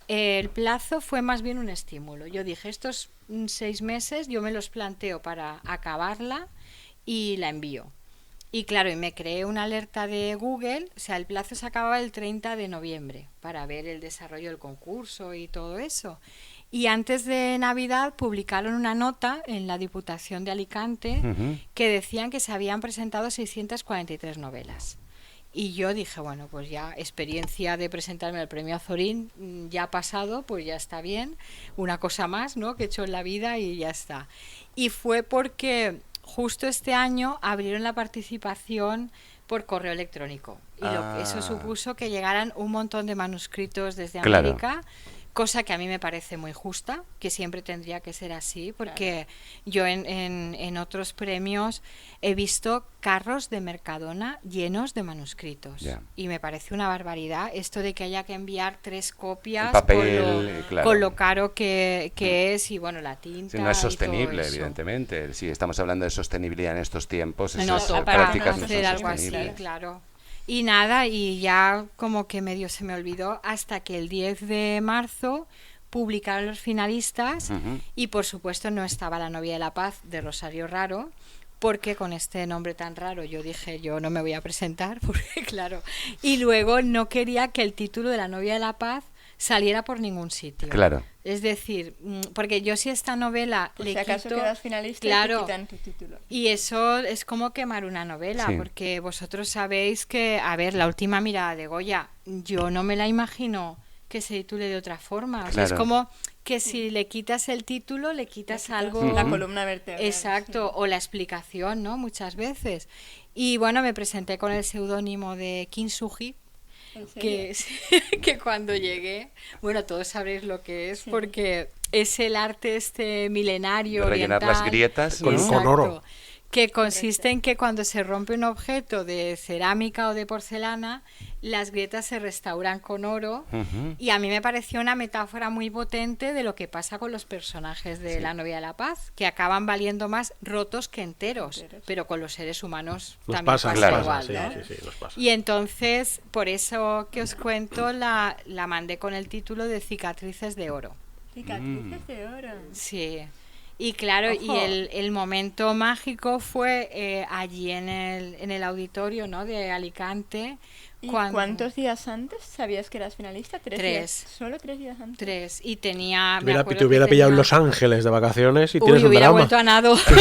el plazo fue más bien un estímulo. Yo dije, estos 6 meses yo me los planteo para acabarla y la envío. Y claro, y me creé una alerta de Google, o sea, el plazo se acababa el 30 de noviembre para ver el desarrollo del concurso y todo eso. Y antes de Navidad publicaron una nota en la Diputación de Alicante que decían que se habían presentado 643 novelas. Y yo dije, bueno, pues ya experiencia de presentarme al premio Azorín ya ha pasado, pues ya está bien, una cosa más, ¿no?, que he hecho en la vida y ya está. Y fue porque justo este año abrieron la participación por correo electrónico y eso supuso que llegaran un montón de manuscritos desde América, cosa que a mí me parece muy justa, que siempre tendría que ser así, porque yo en otros premios he visto carros de Mercadona llenos de manuscritos y me parece una barbaridad esto de que haya que enviar 3 copias papel, con lo caro que es y bueno, la tinta. Sí, no es sostenible, evidentemente. Si estamos hablando de sostenibilidad en estos tiempos, eso es para prácticas no hacer son algo así, sostenibles. claro. Y nada, y ya como que medio se me olvidó hasta que el 10 de marzo publicaron los finalistas y por supuesto no estaba La novia de la paz de Rosario Raro, porque con este nombre tan raro yo dije, yo no me voy a presentar, porque claro, y luego no quería que el título de La novia de la paz saliera por ningún sitio. Claro. Es decir, porque yo si esta novela pues le si acaso quito, quedas finalista claro, y te quitan tu título. y eso es como quemar una novela, porque vosotros sabéis que, a ver, La última mirada de Goya, yo no me la imagino que se titule de otra forma. O sea, es como que si le quitas el título, le quitas algo... La columna vertebral. Exacto, o la explicación, ¿no? Muchas veces. Y bueno, me presenté con el seudónimo de Kintsugi, que cuando llegué, bueno, todos sabréis lo que es, porque es el arte este milenario de rellenar oriental, las grietas, ¿no? Con oro, que consiste en que cuando se rompe un objeto de cerámica o de porcelana, las grietas se restauran con oro, y a mí me pareció una metáfora muy potente de lo que pasa con los personajes de La novia de la paz, que acaban valiendo más rotos que enteros, pero con los seres humanos nos también pasa igual, sí, ¿no? sí, nos pasa. Y entonces, por eso que os cuento, la mandé con el título de Cicatrices de oro. Cicatrices de oro. Sí. Y claro, Ojo. y el momento mágico fue allí en el auditorio, ¿no?, de Alicante. ¿Y cuántos días antes sabías que eras finalista? 3 días. ¿Solo 3 días antes? 3. Y tenía... Te hubiera pillado en Los Ángeles de vacaciones y tienes un hubiera drama. vuelto a nado. Sí,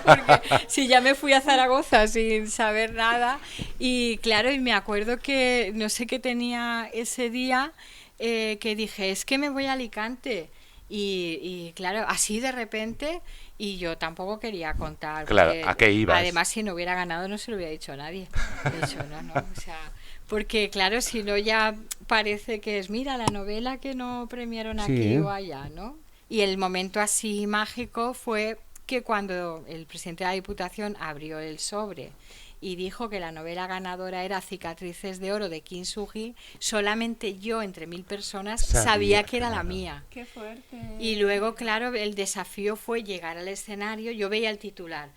porque si ya me fui a Zaragoza sin saber nada. Y claro, y me acuerdo que no sé qué tenía ese día, que dije, es que me voy a Alicante. Y claro, así de repente, y yo tampoco quería contar. Claro, ¿a qué ibas? Además, si no hubiera ganado, no se lo hubiera dicho a nadie. De hecho, no, o sea, porque claro, si no ya parece que es, mira, la novela que no premiaron aquí o allá, ¿no? Y el momento así mágico fue que cuando el presidente de la Diputación abrió el sobre y dijo que la novela ganadora era Cicatrices de oro de Kintsugi, solamente yo entre 1000 personas sabía que era la mía. ¡Qué fuerte! Y luego, claro, el desafío fue llegar al escenario. Yo veía el titular,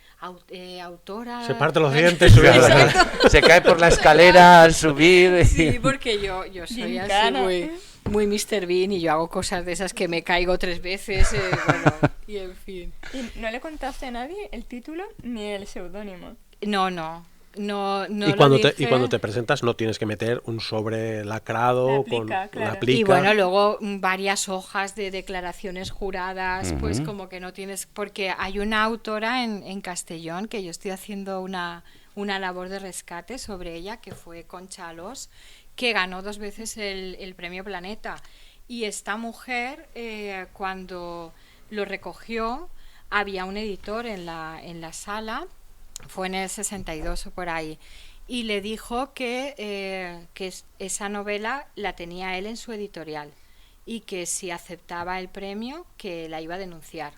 autora... Se parte los dientes, se cae por la escalera al subir. Sí, porque yo soy así muy Mr. Bean y yo hago cosas de esas que me caigo 3 veces, bueno, y en fin. ¿Y no le contaste a nadie el título ni el seudónimo? No. Y cuando te presentas no tienes que meter un sobre lacrado con la plica. Y bueno, luego varias hojas de declaraciones juradas, pues como que no tienes... Porque hay una autora en Castellón que yo estoy haciendo una labor de rescate sobre ella, que fue Concha Alós, que ganó 2 veces el premio Planeta. Y esta mujer, cuando lo recogió, había un editor en la sala, fue en el 62 o por ahí, y le dijo que esa novela la tenía él en su editorial y que si aceptaba el premio que la iba a denunciar.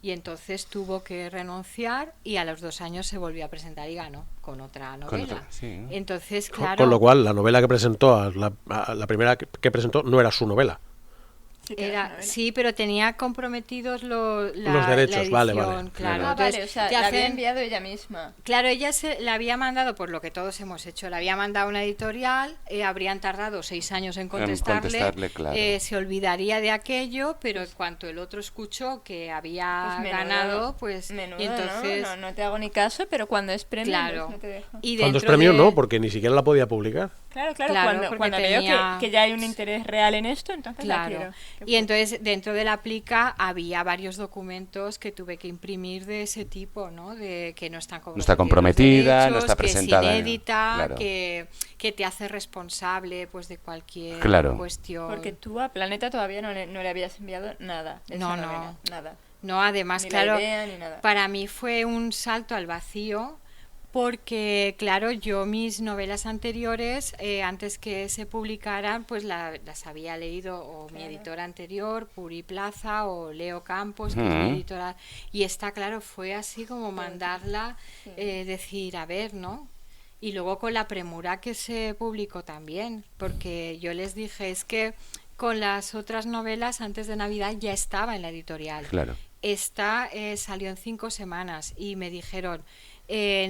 Y entonces tuvo que renunciar y a los 2 años se volvió a presentar y ganó con otra novela. Entonces, claro... Con lo cual, la novela que presentó, la primera que presentó, no era su novela. Sí, pero tenía comprometidos los derechos, la edición, vale. Claro. Vale, o sea, la había enviado ella misma. Claro, ella la había mandado, por lo que todos hemos hecho, la había mandado a una editorial, habrían tardado 6 años en contestarle, claro. Se olvidaría de aquello, pero en cuanto el otro escuchó que había ganado, pues menudo, y entonces... No te hago ni caso, pero cuando es premio, claro. pues no te dejo. Y cuando es premio no, porque ni siquiera la podía publicar. Claro, cuando veo que ya hay un interés real en esto, entonces la quiero. Y entonces dentro de la plica había varios documentos que tuve que imprimir de ese tipo, ¿no? De que no está comprometida, derechos, no está presentada, que es inédita, claro. que te hace responsable pues de cualquier cuestión. Porque tú a Planeta todavía no le habías enviado nada de esa novela, nada. No, además, ni claro, la idea, ni nada. Para mí fue un salto al vacío. Porque, claro, yo mis novelas anteriores, antes que se publicaran, pues las había leído o mi editora anterior, Puri Plaza, o Leo Campos, que es mi editora. Y esta, claro, fue así como mandarla, decir, a ver, ¿no? Y luego con la premura que se publicó también, porque yo les dije, es que con las otras novelas antes de Navidad ya estaba en la editorial. Claro. Esta salió en 5 semanas y me dijeron...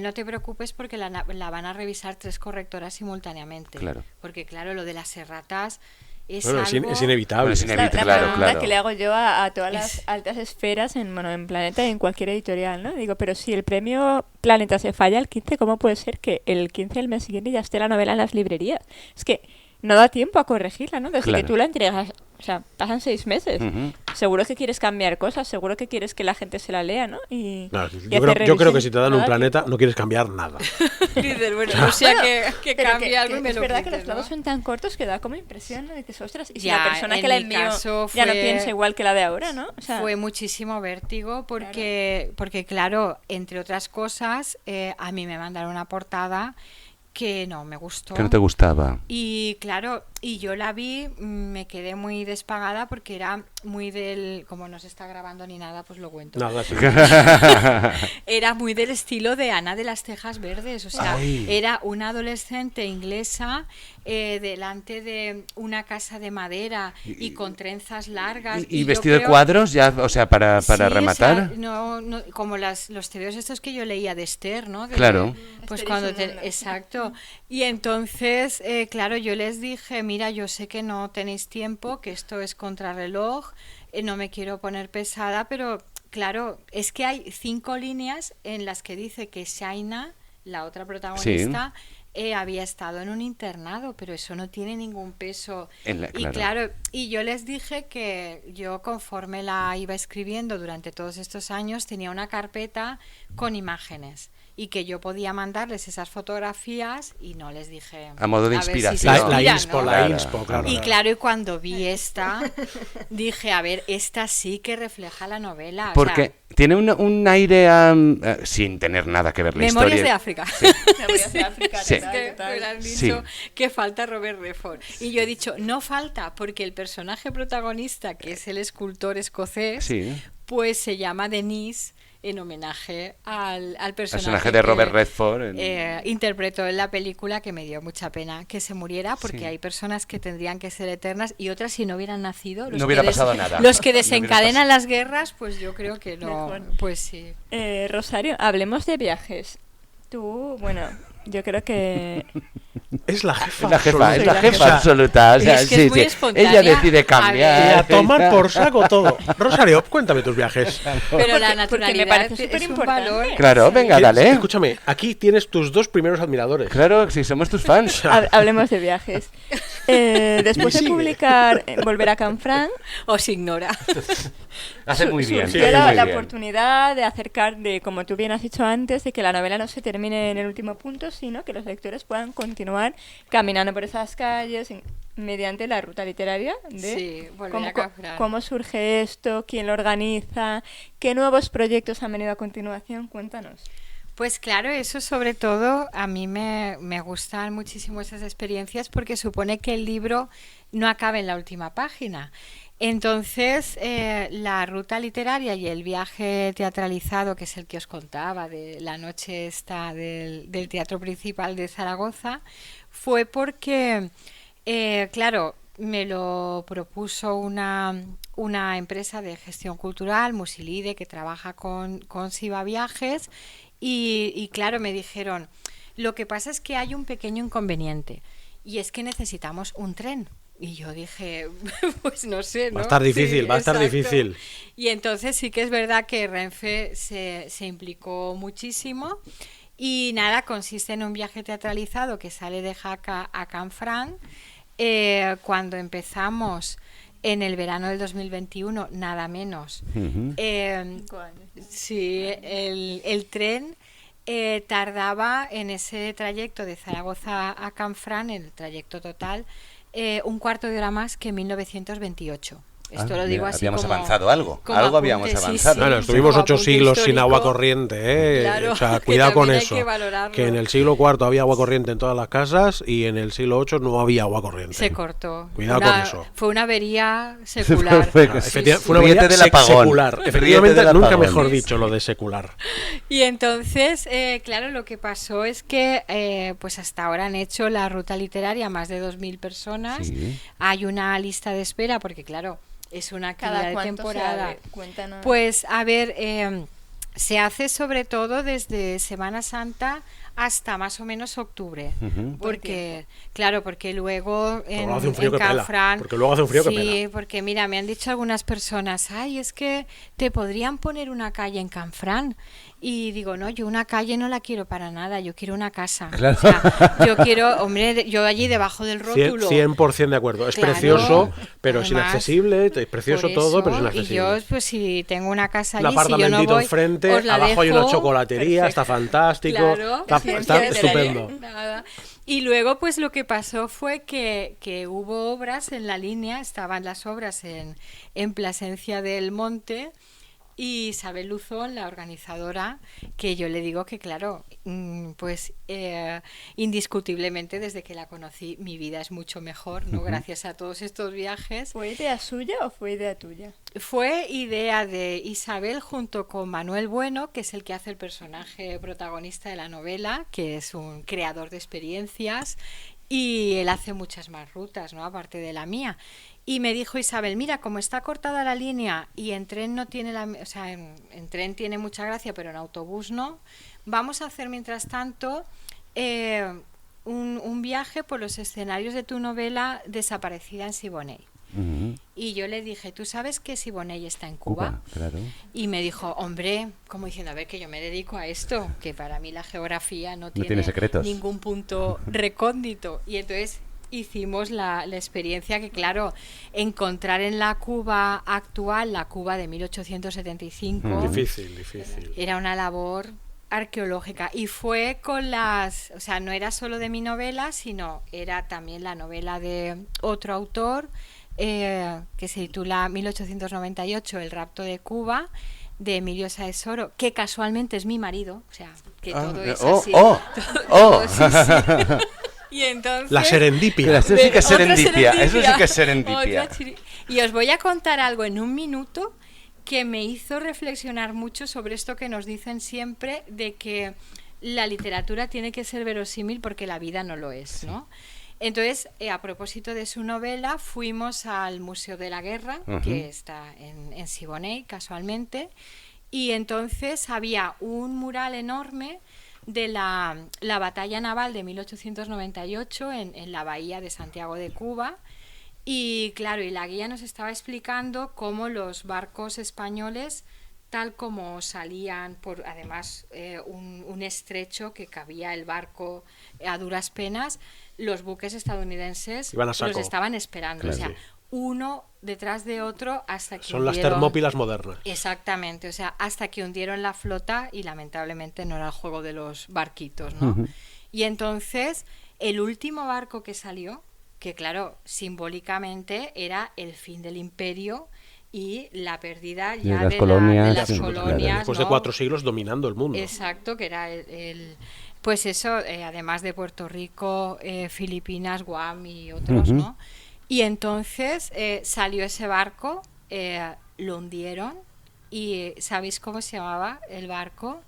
no te preocupes porque la van a revisar 3 correctoras simultáneamente. Claro. Porque, claro, lo de las erratas es algo... Es inevitable. Es inevitable, la pregunta claro. que le hago yo a todas las altas esferas en Planeta y en cualquier editorial, ¿no? Digo, pero si el premio Planeta se falla el 15, ¿cómo puede ser que el 15 del mes siguiente ya esté la novela en las librerías? Es que no da tiempo a corregirla, ¿no? Desde que tú la entregas, o sea, pasan 6 meses. Seguro que quieres cambiar cosas, seguro que quieres que la gente se la lea, ¿no? Yo creo que si te dan un Planeta no quieres cambiar nada. Dices, bueno, o sea que cambie algo y me es lo verdad quites, que los plazos ¿no? son tan cortos que da como impresión, ¿no? Dices, ostras, y si Ya, la persona en que la mi envió caso ya no fue- piensa igual que la de ahora, ¿no? O sea, Fue muchísimo vértigo porque, claro, entre otras cosas, a mí me mandaron una portada que no me gustó. Que no te gustaba. Y claro, y yo la vi, me quedé muy despagada porque era muy como no se está grabando ni nada, pues lo cuento. Nada, sí. Era muy del estilo de Ana de las Tejas Verdes, o sea, era una adolescente inglesa delante de una casa de madera y con trenzas largas. ¿Y yo vestido de creo- cuadros ya, o sea, para Sí, rematar? o sea, no, como los tebeos estos que yo leía de Esther, ¿no? Claro. Pues Esther y cuando su mundo. exacto. Y entonces, claro, yo les dije, mira, yo sé que no tenéis tiempo, que esto es contrarreloj, no me quiero poner pesada, pero claro, es que hay 5 líneas en las que dice que Shaina, la otra protagonista, había estado en un internado, pero eso no tiene ningún peso. Y claro, y yo les dije que yo, conforme la iba escribiendo durante todos estos años, tenía una carpeta con imágenes y que yo podía mandarles esas fotografías, y no les dije a modo de ver si se inspiración. inspiran, La inspo, ¿no? la inspo, claro. Y claro, y cuando vi esta, dije, a ver, esta sí que refleja la novela. Porque tiene un aire sin tener nada que ver la Memorias historia. de África. Memorias de África, Sí. total. Me han dicho Sí. que falta Robert Redford. Y yo he dicho, no falta, porque el personaje protagonista, que es el escultor escocés, Sí. pues se llama Denise, en homenaje al personaje de Robert Redford. Interpretó en la película, que me dio mucha pena que se muriera, porque Sí. hay personas que tendrían que ser eternas y otras, si no hubieran nacido, No hubiera pasado nada. los que No hubiera desencadenan las guerras, pues yo creo que no. Mejor. Pues sí. Rosario, hablemos de viajes. Tú, bueno, yo creo que Es la jefa. Es la jefa, es la absoluta. jefa absoluta. O sea, Es que es muy espontánea. Ella decide A cambiar. Y a tomar por saco todo. Rosario, cuéntame tus viajes. Pero la porque naturalidad me parece es un superimportante. valor. Claro, venga, ¿Quieres? dale. Escúchame, aquí tienes tus 2 primeros admiradores. Claro, si somos tus fans. Hablemos de viajes. Después de Sigue. publicar Volver a Canfranc, Os ignora. Hace muy bien. surgió hace la muy bien. oportunidad de acercar, como tú bien has dicho antes, de que la novela no se termine en el último punto, sino que los lectores puedan continuar caminando por esas calles mediante la ruta literaria de Sí, Volver cómo, a Canfranc. cómo surge esto, quién lo organiza, qué nuevos proyectos han venido a continuación. Cuéntanos. Pues claro, eso sobre todo a mí me gustan muchísimo esas experiencias, porque supone que el libro no acaba en la última página. Entonces, la ruta literaria y el viaje teatralizado, que es el que os contaba, de la noche esta del Teatro Principal de Zaragoza, fue porque, claro, me lo propuso una empresa de gestión cultural, Musilide, que trabaja con Siva Viajes, y claro, me dijeron, lo que pasa es que hay un pequeño inconveniente, y es que necesitamos un tren. Y yo dije, pues no sé, ¿no? Va a estar difícil, Sí, va a estar exacto. difícil. Y entonces sí que es verdad que Renfe se implicó muchísimo. Y nada, consiste en un viaje teatralizado que sale de Jaca a Canfranc. Cuando empezamos en el verano del 2021, nada menos. Sí, el tren tardaba en ese trayecto de Zaragoza a Canfranc, el trayecto total, un cuarto de hora más que en 1928. Esto lo digo así. Habíamos como, avanzado algo. Como Algo apunte, habíamos avanzado. Sí, sí, bueno, estuvimos 8 siglos sin agua corriente, ¿eh? Claro, o sea, cuidado con eso. Que en el siglo IV había agua corriente en todas las casas y en el siglo VIII no había agua corriente. Se cortó. Cuidado con eso. Fue una avería secular. Fue una avería secular. Efectivamente, nunca mejor dicho lo de secular. Y entonces, claro, lo que pasó es que pues hasta ahora han hecho la ruta literaria más de 2.000 personas. Sí. Hay una lista de espera porque, claro, es una actividad de temporada. Pues, a ver, se hace sobre todo desde Semana Santa hasta más o menos octubre. Porque, claro, porque luego en Canfranc... Porque luego hace un frío que pela. Sí, porque mira, me han dicho algunas personas, ay, es que te podrían poner una calle en Canfranc. Y digo, no, yo una calle no la quiero para nada, yo quiero una casa. Claro. O sea, yo quiero, hombre, yo allí debajo del rótulo. 100% de acuerdo. Es precioso, pero además, es inaccesible. Es precioso todo, pero es inaccesible. Y yo, pues si tengo una casa allí, un apartamentito si yo no voy, enfrente, abajo hay una chocolatería, está fantástico, claro, está estupendo. Nada. Y luego, pues lo que pasó fue que hubo obras en la línea, estaban las obras en Plasencia del Monte. Y Isabel Luzón, la organizadora, que yo le digo que claro, pues indiscutiblemente desde que la conocí mi vida es mucho mejor, ¿no? Gracias a todos estos viajes. ¿Fue idea suya o fue idea tuya? Fue idea de Isabel junto con Manuel Bueno, que es el que hace el personaje protagonista de la novela, que es un creador de experiencias y él hace muchas más rutas, ¿no? Aparte de la mía. Y me dijo Isabel, mira, como está cortada la línea y en tren no tiene o sea, en tren tiene mucha gracia, pero en autobús no, vamos a hacer mientras tanto un viaje por los escenarios de tu novela Desaparecida en Siboney. Y yo le dije, ¿tú sabes que Siboney está en Cuba? Claro. Y me dijo, hombre, como diciendo, a ver, que yo me dedico a esto, que para mí la geografía no tiene secretos, ningún punto recóndito. Y entonces hicimos la experiencia que, claro, encontrar en la Cuba actual, la Cuba de 1875... Difícil. Era una labor arqueológica y fue con o sea, no era solo de mi novela, sino era también la novela de otro autor que se titula 1898, El rapto de Cuba, de Emilio Sáez Oro, que casualmente es mi marido, o sea, que todo es así. Todo, sí. Y entonces, la serendipia. Eso sí que es serendipia. Eso sí que es serendipia. Y os voy a contar algo en un minuto que me hizo reflexionar mucho sobre esto que nos dicen siempre de que la literatura tiene que ser verosímil porque la vida no lo es, ¿no? Entonces, a propósito de su novela, fuimos al Museo de la Guerra, que está en Siboney, casualmente, y entonces había un mural enorme de la batalla naval de 1898 en la bahía de Santiago de Cuba. Y claro, y la guía nos estaba explicando cómo los barcos españoles, tal como salían por además un estrecho que cabía el barco a duras penas, los buques estadounidenses los estaban esperando. Claro, o sea, sí, uno detrás de otro hasta que son las Termópilas modernas. Exactamente, o sea, hasta que hundieron la flota y lamentablemente no era el juego de los barquitos, ¿no? Y entonces el último barco que salió, que claro, simbólicamente era el fin del imperio y la pérdida ya de las colonias, después de 4 siglos dominando el mundo. Exacto, que era pues eso, además de Puerto Rico, Filipinas, Guam y otros, ¿no? Y entonces salió ese barco, lo hundieron y ¿sabéis cómo se llamaba el barco?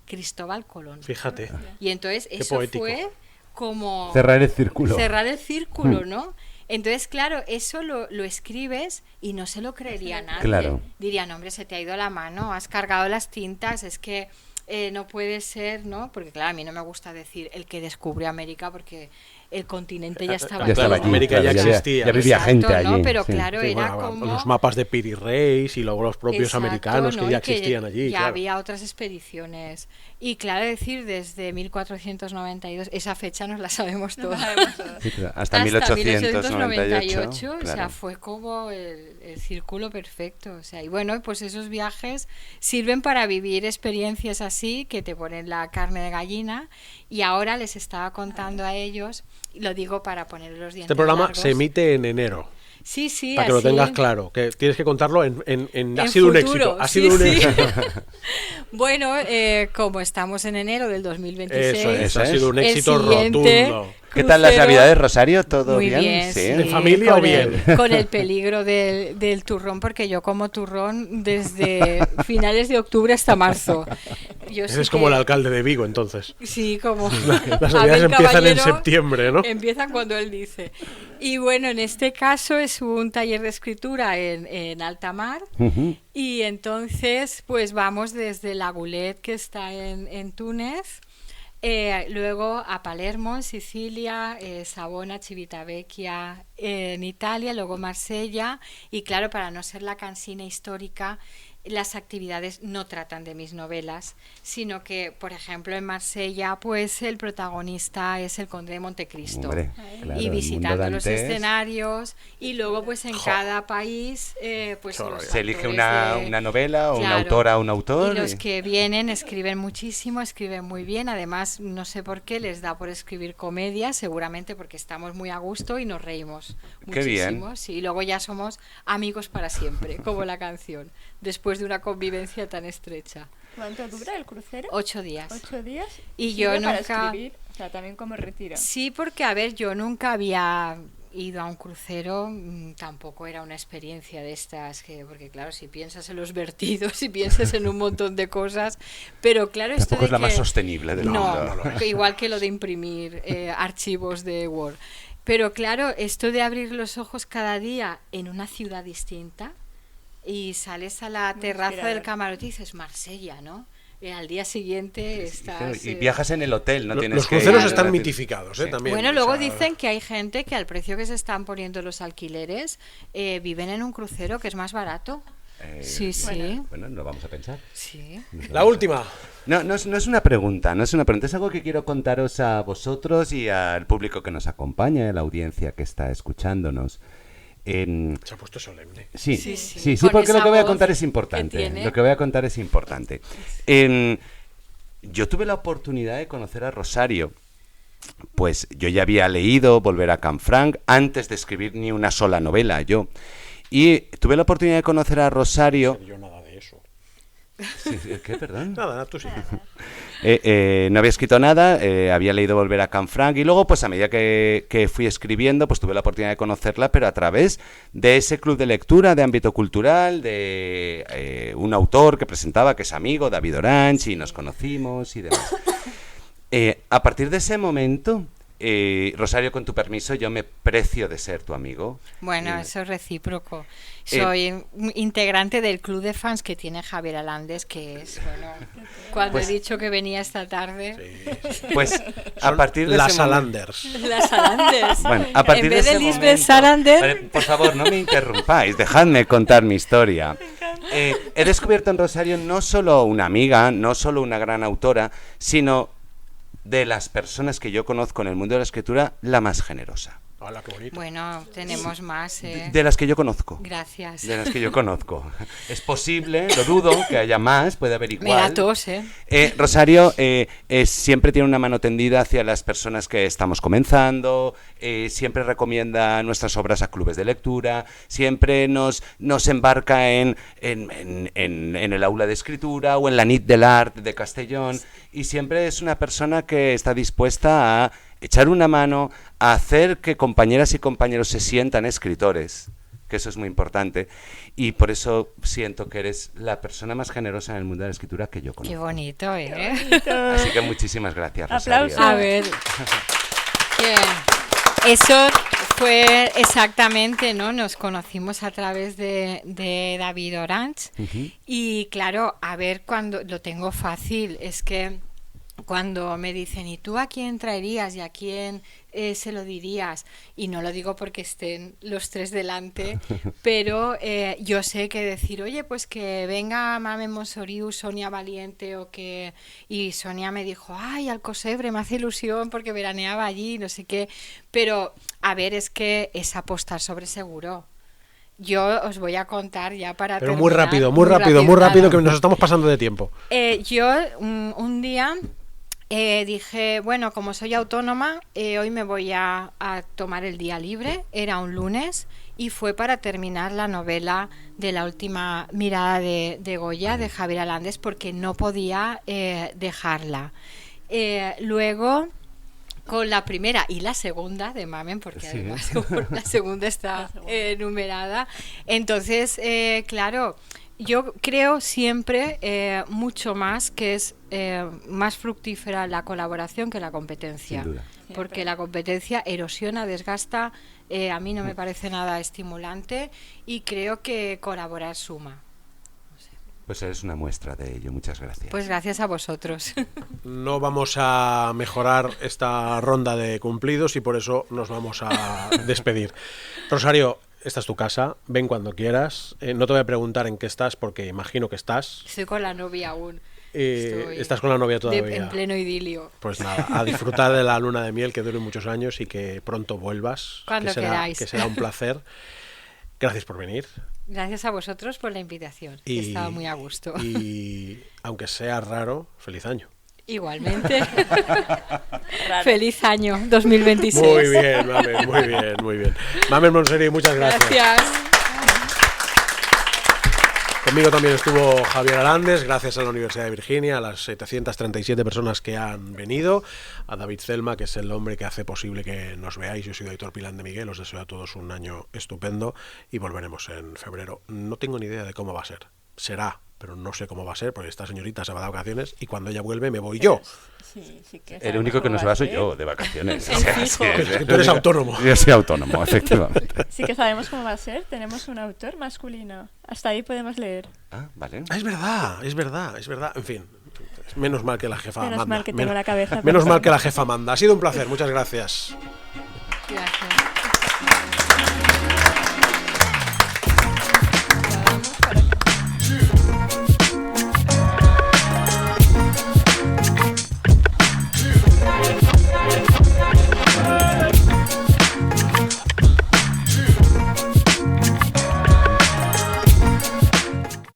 Cristóbal Colón. Fíjate. Y entonces eso poético. Fue como cerrar el círculo. Cerrar el círculo, ¿no? Entonces, claro, eso lo escribes y no se lo creería nadie. Claro. Dirían, hombre, se te ha ido la mano, has cargado las tintas, es que no puede ser, ¿no? Porque claro, a mí no me gusta decir el que descubrió América porque el continente ya estaba allí. América ya existía. Ya vivía gente allí. ¿no? Pero claro, era como... Los mapas de Piri Reis y luego los propios americanos que ya existían allí. Ya había otras expediciones. Y claro, decir, desde 1492, esa fecha nos la sabemos todos. Sí, hasta 1898. O sea, claro. fue como el círculo perfecto. O sea, y bueno, pues esos viajes sirven para vivir experiencias así que te ponen la carne de gallina. Y ahora les estaba contando a ellos, y lo digo para poner los dientes Este programa largos. se emite en enero. Sí, sí, para que así, lo tengas claro, que tienes que contarlo en ha sido futuro. Un éxito. Ha sido un éxito. Bueno, como estamos en enero del 2026, eso ha sido un éxito siguiente rotundo. ¿Qué tal las Navidades, Rosario? ¿Todo muy bien? bien? ¿Sí? ¿De familia o bien? Con el peligro del turrón, porque yo como turrón desde finales de octubre hasta marzo. Ese es como el alcalde de Vigo, entonces. Sí, como... Las Navidades empiezan en septiembre, ¿no? Empiezan cuando él dice. Y bueno, en este caso es un taller de escritura en alta mar. Y entonces, pues vamos desde La Goulet, que está en Túnez, luego a Palermo, en Sicilia, Savona, Civitavecchia, en Italia, luego Marsella. Y claro, para no ser la cansina histórica, las actividades no tratan de mis novelas, sino que, por ejemplo, en Marsella, pues el protagonista es el conde de Montecristo. Hombre, claro, y visitando los Dantes. escenarios, y luego pues en cada país pues se elige actores una novela o una Claro. autora o un autor. Y los que vienen escriben muchísimo, escriben muy bien. Además, no sé por qué les da por escribir comedia, seguramente porque estamos muy a gusto y nos reímos Qué bien. muchísimo. Sí, y luego ya somos amigos para siempre, como la canción, después de una convivencia tan estrecha. ¿Cuánto dura el crucero? 8 días. 8 días. Y ¿Sirve yo para nunca... escribir? O sea, también como retiro. Sí, porque a ver, yo nunca había ido a un crucero, tampoco era una experiencia de estas, porque claro, si piensas en los vertidos, si piensas en un montón de cosas, pero claro, esto Tampoco de es la que... más sostenible del mundo. No, igual que lo de imprimir archivos de Word. Pero claro, esto de abrir los ojos cada día en una ciudad distinta y sales a la terraza del camarote y dices Marsella, ¿no? Al día siguiente estás... Y viajas en el hotel, no tienes Los que... cruceros ir- están mitificados, también. Bueno, luego dicen que hay gente que al precio que se están poniendo los alquileres viven en un crucero que es más barato. Sí, sí. Bueno, lo vamos a pensar. Sí. La última. No es una pregunta, es algo que quiero contaros a vosotros y al público que nos acompaña, a la audiencia que está escuchándonos. Se ha puesto solemne. Sí, Con porque lo esa que voy a voz contar es que importante. tiene. Lo que voy a contar es importante. Yo tuve la oportunidad de conocer a Rosario. Pues yo ya había leído Volver a Canfranc antes de escribir ni una sola novela, yo. Y tuve la oportunidad de conocer a Rosario. Yo nada de eso. ¿Qué, perdón? Nada, tú sí. No había escrito nada, había leído Volver a Canfranc y luego, pues a medida que fui escribiendo, pues tuve la oportunidad de conocerla, pero a través de ese club de lectura de ámbito cultural, de un autor que presentaba, que es amigo, David Orange, y nos conocimos y demás. A partir de ese momento, Rosario, con tu permiso, yo me precio de ser tu amigo. Bueno, eso es recíproco. Soy un integrante del club de fans que tiene Javier Alandes, que es, bueno, cuando he dicho que venía esta tarde... Pues a partir de las ese momento... Salanders. Las Salanders. Bueno, a partir en vez de de ese Lisbeth momento... Salander... Vale, por favor, no me interrumpáis, dejadme contar mi historia. He descubierto en Rosario no solo una amiga, no solo una gran autora, sino de las personas que yo conozco en el mundo de la escritura, la más generosa. Hola, qué bonito. Bueno, tenemos más. De las que yo conozco. Gracias. De las que yo conozco. Es posible, lo dudo, que haya más, puede haber igual. Me da tos, Rosario siempre tiene una mano tendida hacia las personas que estamos comenzando, siempre recomienda nuestras obras a clubes de lectura, siempre nos embarca en el aula de escritura o en la nit del art de Castellón, y siempre es una persona que está dispuesta a echar una mano, a hacer que compañeras y compañeros se sientan escritores, que eso es muy importante, y por eso siento que eres la persona más generosa en el mundo de la escritura que yo conozco. Qué bonito, Así que muchísimas gracias, Rosario. Aplausos. A ver, eso fue exactamente, ¿no? Nos conocimos a través de David Orange, y claro, a ver, cuando lo tengo fácil, es que cuando me dicen, ¿y tú a quién traerías y a quién se lo dirías? Y no lo digo porque estén los tres delante, pero yo sé que decir, oye, pues que venga Mamen Monsoriu, Sonia Valiente, y Sonia me dijo, ay, Alcocebre, me hace ilusión porque veraneaba allí, no sé qué, pero a ver, es que es apostar sobre seguro. Yo os voy a contar ya para Pero terminar. muy rápido, que nos estamos pasando de tiempo. Yo un día dije, bueno, como soy autónoma, hoy me voy a tomar el día libre, era un lunes, y fue para terminar la novela de La última mirada de Goya, de Javier Alandes, porque no podía dejarla. Luego, con la primera y la segunda de Mamen, porque además la segunda está numerada. Entonces, claro, yo creo siempre mucho más que es más fructífera la colaboración que la competencia. Sin duda. Porque la competencia erosiona, desgasta, a mí no me parece nada estimulante y creo que colaborar suma. Pues eres una muestra de ello, muchas gracias. Pues gracias a vosotros. No vamos a mejorar esta ronda de cumplidos y por eso nos vamos a despedir. Rosario, esta es tu casa, ven cuando quieras. No te voy a preguntar en qué estás porque imagino que estás. Estoy con la novia aún. Estás con la novia todavía. En pleno idilio. Pues nada, a disfrutar de la luna de miel que dure muchos años y que pronto vuelvas. Cuando queráis. Que será un placer. Gracias por venir. Gracias a vosotros por la invitación. He estado muy a gusto. Y aunque sea raro, feliz año. Igualmente. Feliz año 2026. Muy bien, Mamen, muy bien. Mamen Monsoriu, muchas gracias. Gracias. Conmigo también estuvo Javier Alandes, gracias a la Universidad de Virginia, a las 737 personas que han venido, a David Zelma, que es el hombre que hace posible que nos veáis. Yo soy Aitor Pilán de Miguel, os deseo a todos un año estupendo y volveremos en febrero. No tengo ni idea de cómo va a ser. Será, pero no sé cómo va a ser, porque esta señorita se va de vacaciones y cuando ella vuelve me voy yo. Sí, el único que no se va soy yo, de vacaciones. Tú eres autónomo. Yo soy autónomo, efectivamente. Sí que sabemos cómo va a ser. Tenemos un autor masculino. Hasta ahí podemos leer. Ah, vale. Es verdad. En fin, menos mal que la jefa manda. Menos mal que tengo la cabeza. Menos mal que la jefa manda. Ha sido un placer, muchas gracias. Gracias.